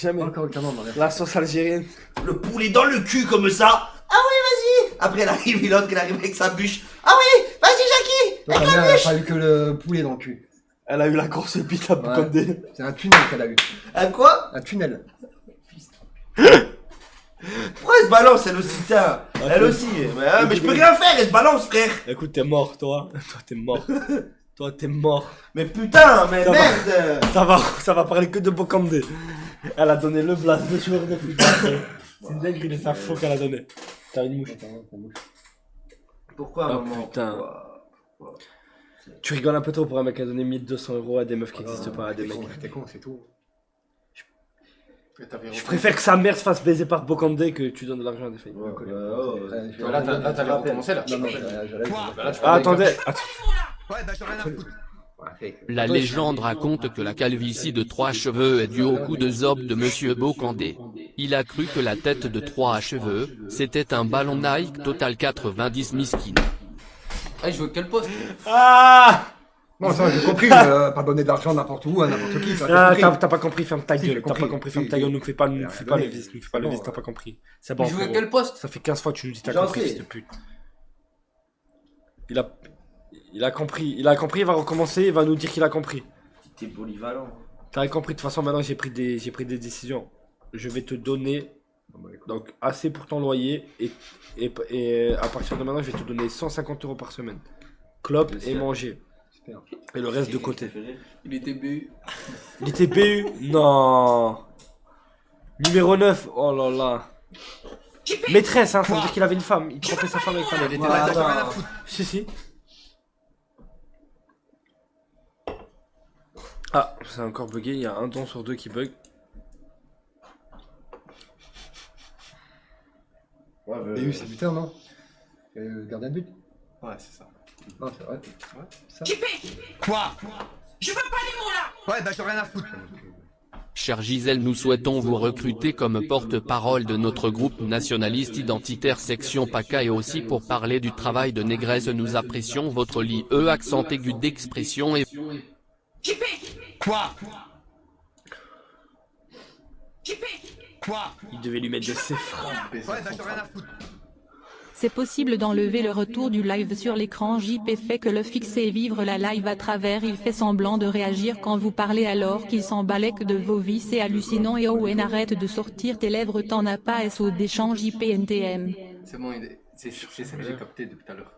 S1: Jamais.
S3: Encore le canon, merde.
S1: La sauce algérienne.
S2: Le poulet dans le cul comme ça. Ah oui, vas-y. Après, elle arrive, l'autre, elle arrive avec sa bûche. Ah oui, vas-y, Jackie.
S3: Toi, ta mère, elle a pas eu que le poulet dans le cul.
S1: Elle a eu la grosse bite à Bocandé.
S3: C'est un tunnel qu'elle a eu.
S2: Un quoi?
S3: Un tunnel.
S2: Pourquoi elle se balance, elle aussi, tiens. Elle aussi. Mais je peux rien faire, elle se balance, frère.
S1: Écoute, t'es mort, toi. Toi, t'es mort. Toi, t'es mort.
S2: Mais putain, mais
S1: Ça
S2: merde.
S1: Ça va parler que de Bocandé. Elle a donné le blast de joueur de foot. C'est une dinguerie, c'est sa faux qu'elle a donné. T'as une mouche.
S2: Pourquoi,
S1: Oh
S2: maman?
S1: putain. Tu rigoles un peu trop pour un mec qui a donné 1200 € à des meufs qui n'existent pas, à des mecs.
S3: T'es con, c'est tout.
S1: Je préfère que sa mère se fasse baiser par Bocandé que tu donnes de l'argent à des filles.
S6: Là, t'allais recommencer là.
S3: Non, j'arrête.
S1: Ah, attendez.
S7: Ouais, bah j'en ai rien à foutre.
S9: La légende raconte que la calvitie de 3 cheveux est due au coup de zob de Monsieur Bocandé. Il a cru que la tête de 3 à cheveux, c'était un ballon Nike Total 90 miskin.
S6: Ah, je veux quel poste?
S1: Ah!
S3: Non, ça, j'ai compris, pas donner de l'argent n'importe où, à n'importe qui.
S1: Ah, t'as pas compris, ferme ta
S3: Si,
S1: gueule.
S3: j'ai
S1: T'as pas
S3: compris.
S1: compris, ferme ta gueule. Nous fais pas le vice, nous fais pas le vice, t'as pas compris. C'est bon.
S6: Je veux
S1: frérot.
S6: quel poste?
S1: Ça fait 15 fois que tu nous dis t'as
S2: J'en
S1: compris,
S2: sais.
S1: fils de pute. Il a compris, il va recommencer, il va nous dire qu'il a compris.
S2: T'es polyvalent.
S1: T'as compris, de toute façon maintenant j'ai pris des décisions. Je vais te donner donc assez pour ton loyer et à partir de maintenant je vais te donner 150 € par semaine. Clope et manger.
S3: Super.
S1: Et le reste de côté.
S6: Il était BU.
S1: Il était BU? Non. Numéro 9, oh là là. Maîtresse, hein, ça veut dire qu'il avait une femme. Il trompait sa femme avec sa mère.
S6: Il était
S10: Ouais,
S6: là.
S10: bah, j'en ai rien à foutre.
S1: Si. Ah, c'est encore bugué, il y a un don sur deux qui bug.
S3: BU, c'est buteur, non? Gardien de but?
S10: Ouais, c'est ça.
S3: Non, c'est vrai. Ouais, c'est ça.
S7: Quoi? Je veux pas les mots là. Ouais, bah j'en ai rien à foutre.
S9: Cher Gisèle, nous souhaitons vous recruter comme porte-parole de notre groupe nationaliste identitaire section PACA et aussi pour parler du travail de négresse. Nous apprécions votre accent aigu d'expression et...
S7: Quoi? Quoi?
S1: Il devait lui mettre de ses freins.
S7: Ouais, bah j'en ai rien à foutre.
S5: C'est possible d'enlever le retour du live sur l'écran. JP fait que le fixer et vivre la live à travers. Il fait semblant de réagir quand vous parlez alors qu'il s'en balait que de vos vies. C'est hallucinant et Owen arrête de sortir tes lèvres, t'en as pas SO d'échange JPNTM.
S6: C'est bon, c'est ça que j'ai capté depuis tout à l'heure.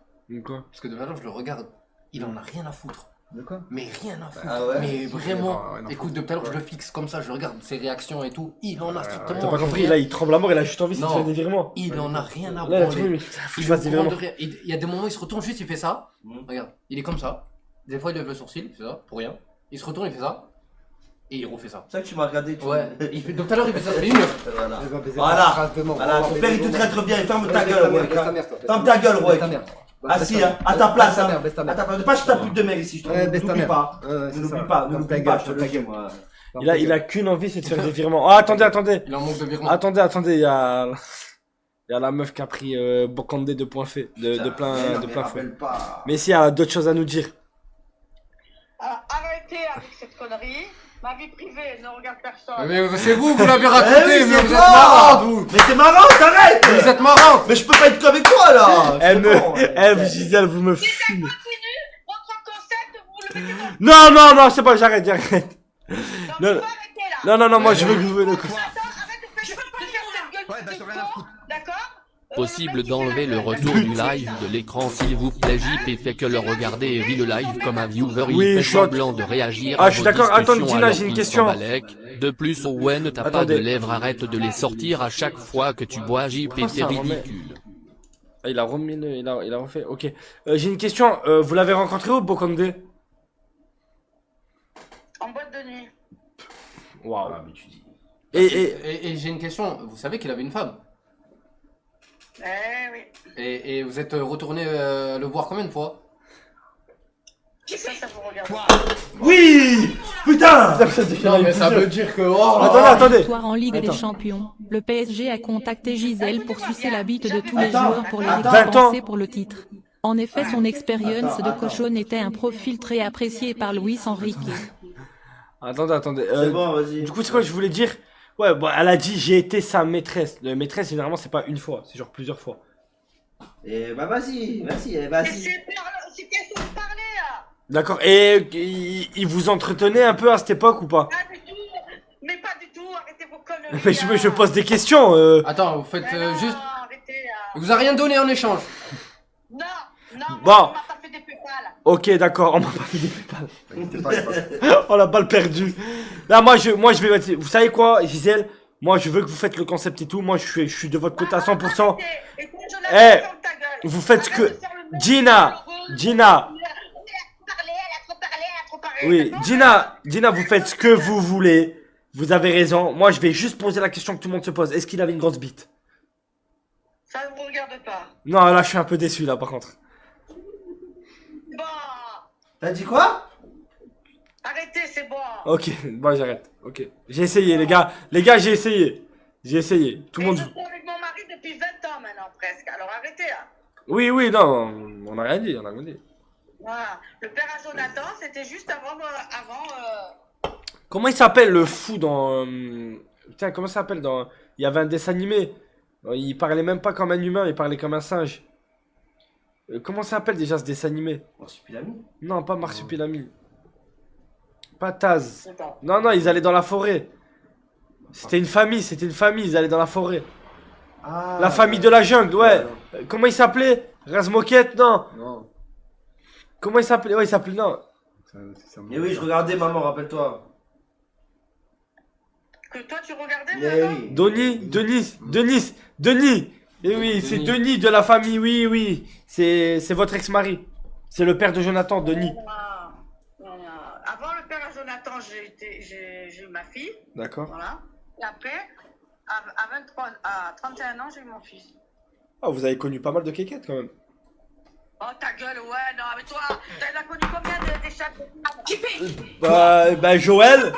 S1: Quoi?
S6: Parce que de l'heure je le regarde, il en a rien à foutre.
S3: De quoi?
S6: Mais rien à foutre.
S2: Ah ouais?
S6: Mais vraiment,
S3: rien à
S6: écoute, depuis tout à l'heure je le fixe comme ça, je le regarde, ses réactions et tout, il en a strictement
S1: T'as pas compris,
S6: rien.
S1: là il tremble à mort, il a juste envie de
S6: Non.
S1: faire des virements.
S6: Il en a rien à
S1: Là, il a
S6: branler.
S1: trouvé, faut que
S6: Il
S1: je fasse des
S6: est au courant
S1: virements.
S6: de rien. Il y a des moments où il se retourne juste, il fait ça. Regarde, il est comme ça. Des fois il lève le sourcil, il fait ça, pour rien. Il se retourne, il fait ça. Et il refait ça.
S2: C'est ça que tu m'as regardé, tu
S6: Ouais, il fait, donc tout à l'heure il fait ça, ça fait une heure.
S2: Voilà.
S3: Elle va baiser
S2: Voilà.
S3: la phrase de mort.
S2: Voilà, ton père il te traite bien, ferme ta
S3: Baisse
S2: gueule,
S3: mère,
S2: ouais.
S3: baisse ta mère, toi.
S2: Ferme ta gueule, ouais.
S3: Baisse ta mère.
S2: Assis, hein, à ta place,
S3: Baisse ta
S2: hein.
S3: mère, baisse ta
S2: À
S3: mère.
S2: ta place, pas je ta pute de mère ici, je te
S3: Ouais, baisse ta
S2: n'oublie
S3: mère.
S2: pas.
S3: Ouais, c'est
S2: Ne l'oublie
S3: ça.
S2: pas, ne
S3: Ferme
S2: l'oublie
S3: ta
S2: pas,
S3: gueule,
S2: je te
S3: ferme
S2: le
S3: ta
S2: dis,
S3: gueule.
S2: moi.
S1: Il a qu'une envie, c'est de faire des virements. Ah, attendez.
S6: Il en manque de virement.
S1: Attendez, il y a la meuf qui a pris Bokandé de point fait, de plein fouet.
S2: rappelle pas.
S1: Mais si, il y a d'autres choses à nous dire.
S4: Arrêtez avec cette connerie. Ma vie privée ne regarde personne.
S6: Mais c'est vous l'avez
S2: Eh
S6: raconté,
S2: oui,
S6: mais
S2: c'est
S6: vous êtes
S2: toi.
S6: marrante, vous.
S2: Mais t'es marrant, t'arrêtes.
S6: Vous êtes marrante.
S2: Mais je peux pas être qu'avec toi là.
S1: Gisèle, vous me
S4: Si ça
S1: fumez.
S4: continue, votre concept, vous le mettez dans
S1: Non, c'est bon, j'arrête.
S4: Non,
S1: Non,
S4: tu peux arrêter là.
S1: non, moi je veux que vous le
S4: Attends, arrête de faire cette gueule
S7: Ouais, bah,
S4: de
S7: j'ai rien à
S4: con,
S7: foutre.
S4: d'accord
S9: Possible d'enlever le retour du live de l'écran s'il vous plaît. JP fait que le regarder et vit le live comme un viewer.
S1: Oui,
S9: Il fait
S1: je suis
S9: semblant de réagir.
S1: Ah,
S9: à
S1: je suis
S9: vos
S1: d'accord. Attends,
S9: discussions
S1: Gina,
S9: alors
S1: j'ai une
S9: qu'il
S1: question.
S9: s'en balèque. De plus, Owen, t'as pas de
S1: Attendez.
S9: lèvres, arrête de les sortir à chaque fois que tu bois. JP,
S1: Pourquoi
S9: t'es
S1: ça remet
S9: ridicule.
S1: Ah, il a remis il a refait. Ok. J'ai une question. Vous l'avez rencontré où, Bokandé?
S4: En boîte de nuit.
S1: Waouh.
S2: Ah, mais tu dis.
S1: Et
S6: Et j'ai une question. Vous savez qu'il avait une femme.
S4: Eh oui.
S6: Et vous êtes retourné le voir combien de fois?
S4: Ça vous regarde.
S2: Oui. Putain.
S6: Non, mais ça veut dire que. Oh,
S1: Attendez.
S5: Victoire en Ligue
S1: Attends.
S5: des Champions. Le PSG a contacté Gisèle pour sucer la bite de tous les
S2: Attends,
S5: joueurs pour les
S2: attends.
S5: récompenser pour le titre. En effet, son expérience de
S2: Attends.
S5: cochonne était un profil très apprécié par Luis Enrique.
S1: Attendez.
S2: C'est bon, vas-y.
S1: Du coup, c'est quoi que je voulais dire? Ouais, bon, elle a dit j'ai été sa maîtresse. La maîtresse, généralement, c'est pas une fois, c'est genre plusieurs fois.
S2: Et bah vas-y.
S4: Mais c'est question de parler là.
S1: D'accord. Et il vous entretenait un peu à cette époque ou pas?
S4: Pas du tout. Mais pas du tout. Arrêtez vos conneries.
S1: Mais je pose des questions.
S6: Attends, vous faites
S4: Mais non,
S6: juste.
S4: arrêtez là.
S6: Il vous a rien donné en échange.
S4: Non,
S1: Bon.
S4: on m'a pas fait des pétales.
S1: Ok, d'accord. On m'a pas fait des pétales.
S3: T'inquiète pas, c'est pas-
S1: Oh la balle perdue. Là, moi je vais. Vous savez quoi, Gisèle? Moi, je veux que vous faites le concept et tout. Moi, je suis de votre côté à 100%.
S4: Et quand je
S1: Eh,
S4: la ferme ta gueule.
S1: Vous faites ce
S4: Arrête
S1: que.
S4: de faire le mec
S1: Gina.
S4: malheureux.
S1: Gina.
S4: Elle a trop parlé.
S1: Oui,
S4: d'accord
S1: Gina, vous faites ce que vous voulez. Vous avez raison. Moi, je vais juste poser la question que tout le monde se pose. Est-ce qu'il avait une grosse bite?
S4: Ça ne vous regarde pas.
S1: Non, là, je suis un peu déçu, là, par contre.
S4: Bon,
S2: T'as dit quoi?
S4: arrêtez, c'est bon.
S1: Ok, bon, j'arrête. Ok. J'ai essayé, les gars. Les gars, j'ai essayé. Tout le
S4: Et
S1: monde.
S4: je suis avec mon mari depuis 20 ans maintenant, presque. Alors arrêtez là.
S1: Oui, non, on a rien dit,
S4: Voilà. Le père à Jonathan, c'était juste avant.
S1: Comment il s'appelle le fou dans. Putain, comment ça s'appelle dans. Il y avait un dessin animé. Il parlait même pas comme un humain, il parlait comme un singe. Comment ça s'appelle déjà ce dessin animé?
S2: Marsupilami.
S1: Non, pas Marsupilami. Pas Taz.
S4: Attends.
S1: Non, ils allaient dans la forêt. C'était une famille, ils allaient dans la forêt.
S2: Ah,
S1: La famille de la jungle, ouais. Comment il s'appelait? Razmoquette, non.
S3: Non.
S1: Comment il s'appelait? Ouais, il s'appelait, non.
S2: Mais oui, je regardais maman, rappelle-toi.
S4: Que toi tu regardais
S2: Mais
S4: maintenant
S2: oui.
S1: Denis. Et oui, c'est Denis de la famille, oui. C'est votre ex-mari. C'est le père de Jonathan, Denis.
S4: Avant le père à Jonathan, j'ai eu ma fille.
S1: D'accord.
S4: Voilà. Et après, à 31 ans, j'ai eu mon fils.
S1: Ah, vous avez connu pas mal de kékettes quand même.
S4: Oh ta gueule, ouais, non, mais toi, t'en as connu combien des chats
S1: Bah, Joël.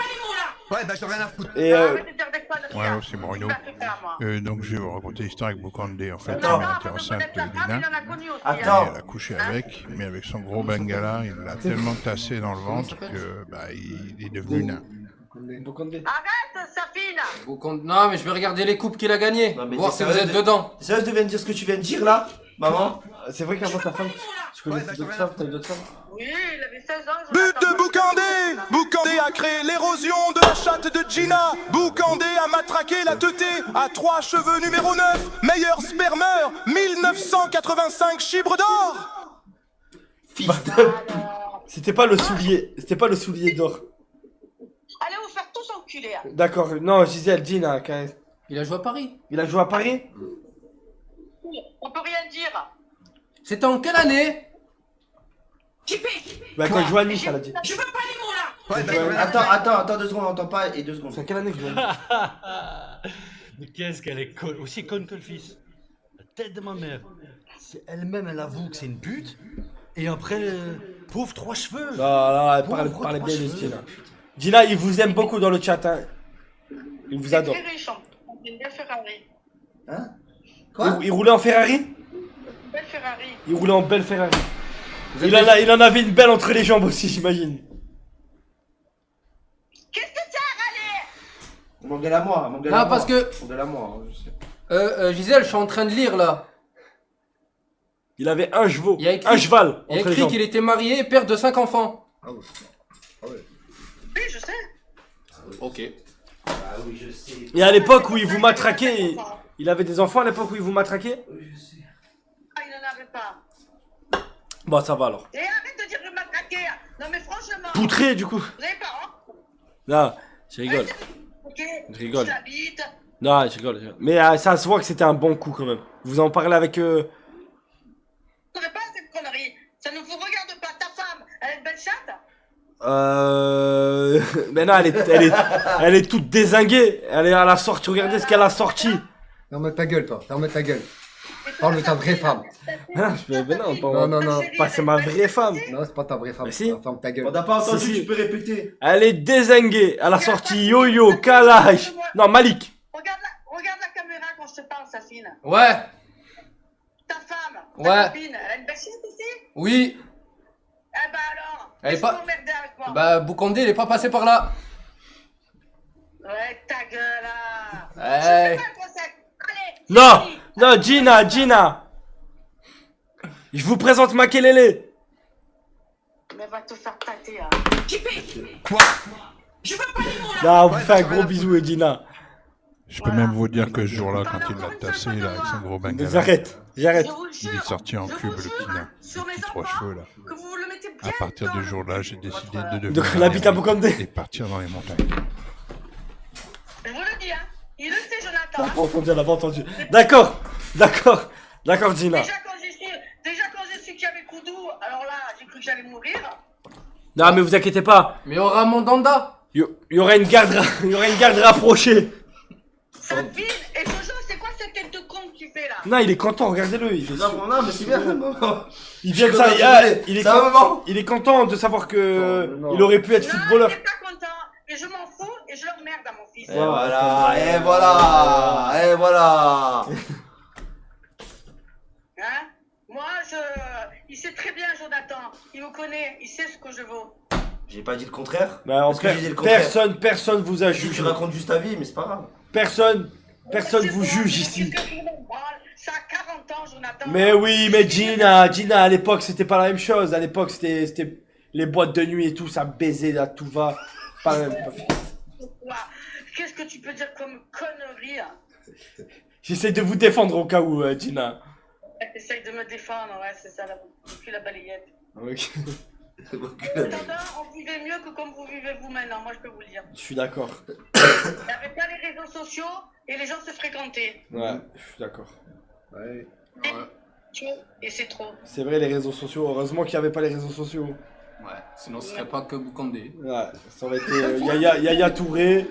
S7: Ouais, bah, j'ai rien à foutre.
S1: Et
S4: Arrête de dire des conneries.
S11: Ouais, c'est Bruno.
S4: Je vais faire, moi.
S11: Donc je vais vous raconter l'histoire avec Bokandé. En fait,
S2: Attends.
S11: elle
S4: Attends,
S11: était
S4: avant de
S11: enceinte
S4: connaître
S11: de
S4: ta femme, il
S11: Lina.
S4: en a connu aussi.
S2: Attends.
S11: Et elle a couché avec, mais avec son gros bengala, il l'a tellement tassé dans le ventre que il est devenu nain.
S1: Bokandé.
S4: Arrête, Safine.
S6: Non, mais je vais regarder les coupes qu'il a gagnées.
S2: Non, mais
S6: Voir
S2: t'es
S6: si vous
S2: sérieux
S6: êtes
S2: de-
S6: dedans.
S2: T'es sérieux de venir dire ce que tu viens de dire là, maman?
S1: C'est vrai qu'avant ta femme, tu connais
S7: Ouais, bah,
S1: d'autres
S7: j'ai
S1: femmes,
S7: rien
S1: t'as eu d'autres femmes?
S4: Oui, il avait 16 ans.
S7: But de Boucandé. Boucandé a créé l'érosion de la chatte de Gina. Boucandé a matraqué la teuté à 3 cheveux numéro 9. Meilleur spermeur, 1985 chibres d'or.
S2: Fils de...
S1: C'était pas le soulier d'or.
S4: Allez vous faire tous enculer. Hein.
S1: D'accord, non, Gisèle, Gina, quand même.
S6: Il a joué à Paris.
S1: Il a joué à Paris?
S4: On peut rien dire.
S6: C'était en quelle année?
S1: Bah, quand il jouait à Nice, elle a dit.
S4: Je veux pas les mots là.
S7: Ouais, bah, j'ai rien à foutre.
S2: Attends, 2 secondes, on entend pas, et 2 secondes.
S1: C'est en quelle année que je jouais?
S8: Mais qu'est-ce qu'elle est conne, aussi conne que le fils. La tête de ma mère. C'est elle-même, elle avoue que c'est une pute. Et après, pauvre 3 cheveux.
S1: Non, elle
S8: Pauvre
S1: parlait bien de
S8: cheveux.
S1: style. Gina, il vous aime beaucoup dans le chat. Hein. Il vous adore.
S4: Très riche, on a une belle Ferrari.
S2: Hein? Quoi?
S1: Il roulait en Ferrari?
S4: Belle Ferrari.
S1: Il roulait en belle Ferrari. Il en avait une belle entre les jambes aussi, j'imagine.
S4: Qu'est-ce que t'as râlé?
S2: Mon gars à moi, mon gars
S6: Non,
S2: à moi.
S6: parce que-
S2: Mon gars à moi, hein, je sais.
S6: Gisèle, je suis en train de lire là.
S1: Il avait un cheval.
S6: Il y a écrit-
S1: Un cheval.
S6: Il y a
S1: entre les
S6: écrit
S1: jambes.
S6: qu'il était marié et père de 5 enfants.
S2: Ah ouais. Ah ouais.
S4: Oui, je sais.
S6: Ok.
S2: Ah oui, je sais.
S1: Et à l'époque où il vous matraquait, il avait des enfants à l'époque où il vous matraquait?
S2: Oui, je sais.
S4: Ah, il n'en avait pas.
S1: Bon, ça va alors.
S4: Et arrête de dire de m'attraquer. Non, mais franchement.
S1: Poutré du coup.
S4: Vous avez pas, hein?
S1: Non, je rigole.
S4: Ok.
S1: Je rigole.
S4: Je t'habite.
S1: Non, je rigole. Mais ça se voit que c'était un bon coup quand même. Vous en parlez avec
S4: Vous n'aurez pas cette connerie. Ça ne vous regarde pas. Ta femme, elle a une belle chatte.
S1: Mais non, elle est toute dézinguée. Elle est à la sortie. Regardez ce qu'elle a sorti.
S3: Ferme ta gueule, toi. Ferme ta gueule. Parle de ta vraie femme.
S1: Ah, mais non,
S3: Non, non, non.
S1: pas c'est ma vraie femme.
S3: Non, c'est pas ta vraie femme.
S1: Mais si.
S3: Ferme ta
S2: On
S3: gueule.
S2: n'a pas entendu,
S1: Si, si.
S2: tu peux répéter.
S1: Elle est dézinguée. Elle a sorti Yo-Yo, Kalash. Non, Malik.
S4: Regarde la caméra quand je te parle, Safine.
S6: Ouais.
S4: Ta femme, ta
S6: Ouais.
S4: copine, elle a une belle chatte ici.
S6: Oui.
S4: Eh ben alors.
S6: Elle est
S4: laisse-moi
S6: pas-
S4: emmerder avec moi.
S6: Bah, Boucandé, il est pas passé par là.
S4: Ouais, ta gueule là.
S6: Ouais.
S4: Je sais pas quoi ça. Allez.
S1: Non,
S4: fini.
S1: non, Gina. Je vous présente Makelele.
S4: Mais va te faire tâter, hein.
S1: Là, on vous fait un gros bisou, Gina.
S11: Je peux même vous dire que ce jour-là, quand il l'a tassé là, avec son gros bengala,
S1: J'arrête.
S4: Je vous le
S11: il
S4: jure.
S11: est sorti en
S4: Je
S11: cube,
S4: vous
S11: le
S4: jure,
S11: petit
S4: sur mes
S11: petit trois
S4: enfants,
S11: cheveux là.
S4: que vous le mettez bien
S11: À partir
S4: dans
S11: de
S4: le-
S11: ce jour-là, j'ai décidé de
S1: Donc,
S11: devenir
S1: on habite à
S11: ermite
S1: Boucandé.
S11: et partir dans les montagnes.
S4: Je vous le dis, hein. Il le sait,
S1: Elle a
S4: Jonathan.
S1: pas entendu, elle a pas entendu. D'accord, Gina.
S4: Déjà quand j'ai su qu'il y avait Koudou, alors là, j'ai cru que j'allais mourir.
S1: Non, mais vous inquiétez pas.
S6: Mais on ramène Danda.
S1: Il y aura une garde rapprochée.
S4: Sabine et Jojo, c'est quoi cette tête de con que tu fais là?
S1: Non, il est content, regardez-le. Il est
S2: Non, non, mais c'est bien.
S1: Il vient de
S2: Je
S1: ça.
S2: suis
S1: Ah,
S2: désolé.
S1: il est
S2: Ça va, maman?
S1: il est content de savoir que
S3: Non, non.
S1: il aurait pu être
S4: Non,
S1: footballeur.
S4: il est pas content. Et je m'en fous et je l'emmerde à mon fils.
S2: Et voilà, et voilà, et voilà.
S4: Hein? Moi, il sait très bien, Jonathan. Il me connaît, il sait ce que je vaux.
S2: J'ai pas dit le contraire.
S1: Bah,
S2: Est-ce que j'ai dit le contraire?
S1: personne vous a
S2: Tu
S1: jugé.
S2: racontes juste ta vie, mais c'est pas grave.
S1: Personne
S4: C'est
S1: vous
S4: moi,
S1: juge
S4: c'est
S1: ici.
S4: que tout le monde branle. Ça a 40 ans, Jonathan.
S1: Mais oui, mais Gina, à l'époque, c'était pas la même chose. À l'époque, c'était les boîtes de nuit et tout, ça baisait là, tout va. Pas la même.
S4: Quoi? Qu'est-ce que tu peux dire comme connerie? Hein?
S1: J'essaie de vous défendre au cas où, Gina.
S4: Essaye de me défendre, ouais, c'est ça, depuis la balayette.
S1: Ok.
S4: En attendant, on vivait mieux que comme vous vivez vous maintenant, moi je peux vous le dire.
S1: Je suis d'accord.
S4: Il n'y avait pas les réseaux sociaux et les gens se fréquentaient.
S1: Ouais, je suis d'accord.
S3: Ouais.
S4: Et c'est trop.
S1: C'est vrai, les réseaux sociaux. Heureusement qu'il n'y avait pas les réseaux sociaux.
S6: Ouais. Sinon, ce serait pas que Boucandé.
S1: Ouais, ça aurait été Yaya Touré.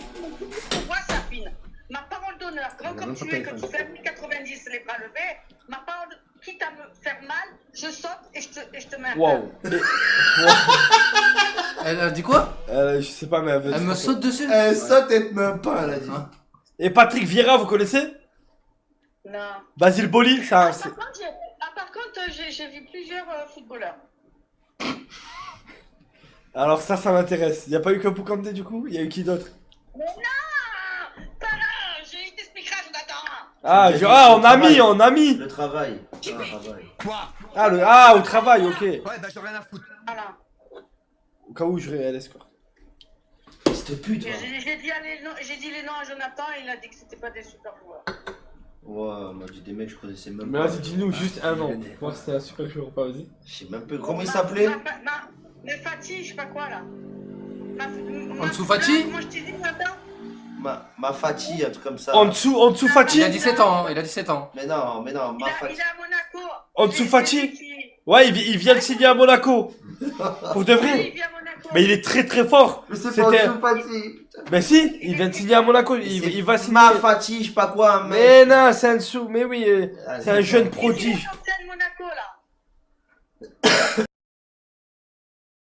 S4: Moi, Sapine, ma parole d'honneur, grand comme
S3: même
S4: tu
S3: pas
S4: es, que
S3: téléphone.
S4: tu fais 1m90 les bras levés, ma parole, quitte à me faire mal, je saute et je te mets un
S1: Waouh.
S4: peu.
S6: Elle a dit quoi?
S1: Je sais pas, mais
S6: Elle me saute dessus.
S2: Elle saute et te met pas, elle a dit.
S1: Et Patrick Vieira, vous connaissez?
S4: Non.
S1: Basile Boli, ça.
S4: Par contre, j'ai vu plusieurs footballeurs.
S1: Alors ça m'intéresse. Il n'y a pas eu que Boucandé du coup? Il y a eu qui d'autre?
S4: Mais non! Pas là! Je t'expliquerai, Jonathan!
S1: On a mis.
S2: Le travail.
S1: Au travail, ok.
S7: Ouais, bah j'ai rien à foutre.
S4: Voilà.
S1: Au cas où je réelle escorte.
S2: Cette pute, va.
S4: J'ai dit les noms à Jonathan et il a dit que c'était pas des super joueurs.
S2: Ouais, moi j'ai des mecs, je connaissais même
S1: Mais
S2: pas.
S1: vas-y, dis-nous juste un nom. Moi c'était un super joueur, pas vas-y.
S2: Je sais même pas comment il s'appelait.
S4: Mais Fatih, je sais pas quoi là.
S6: Ansu Fati?
S4: Comment je t'ai dit, Jonathan?
S2: Ma Fatih, un truc comme ça.
S1: En dessous
S6: Il
S1: Fati?
S6: a 17 ans, hein. Il a 17 ans.
S2: Mais non,
S4: Il
S2: ma Fatih.
S4: est à Monaco.
S1: Ansu Fati? Ouais, il vient de signer à Monaco. Pour de
S4: Oui,
S1: vrai.
S4: il vient à Monaco.
S1: Mais il est très très fort.
S2: Mais c'est
S1: C'était-
S2: pas Ansu Fati.
S1: Mais si, il vient de signer à Monaco. Il va signer.
S2: Ma Fatih, je sais pas quoi, un mec.
S1: Mais non, c'est un dessous. Mais oui,
S2: Ah,
S1: c'est un jeune
S4: Il est
S1: prodige.
S4: sur scène Monaco là.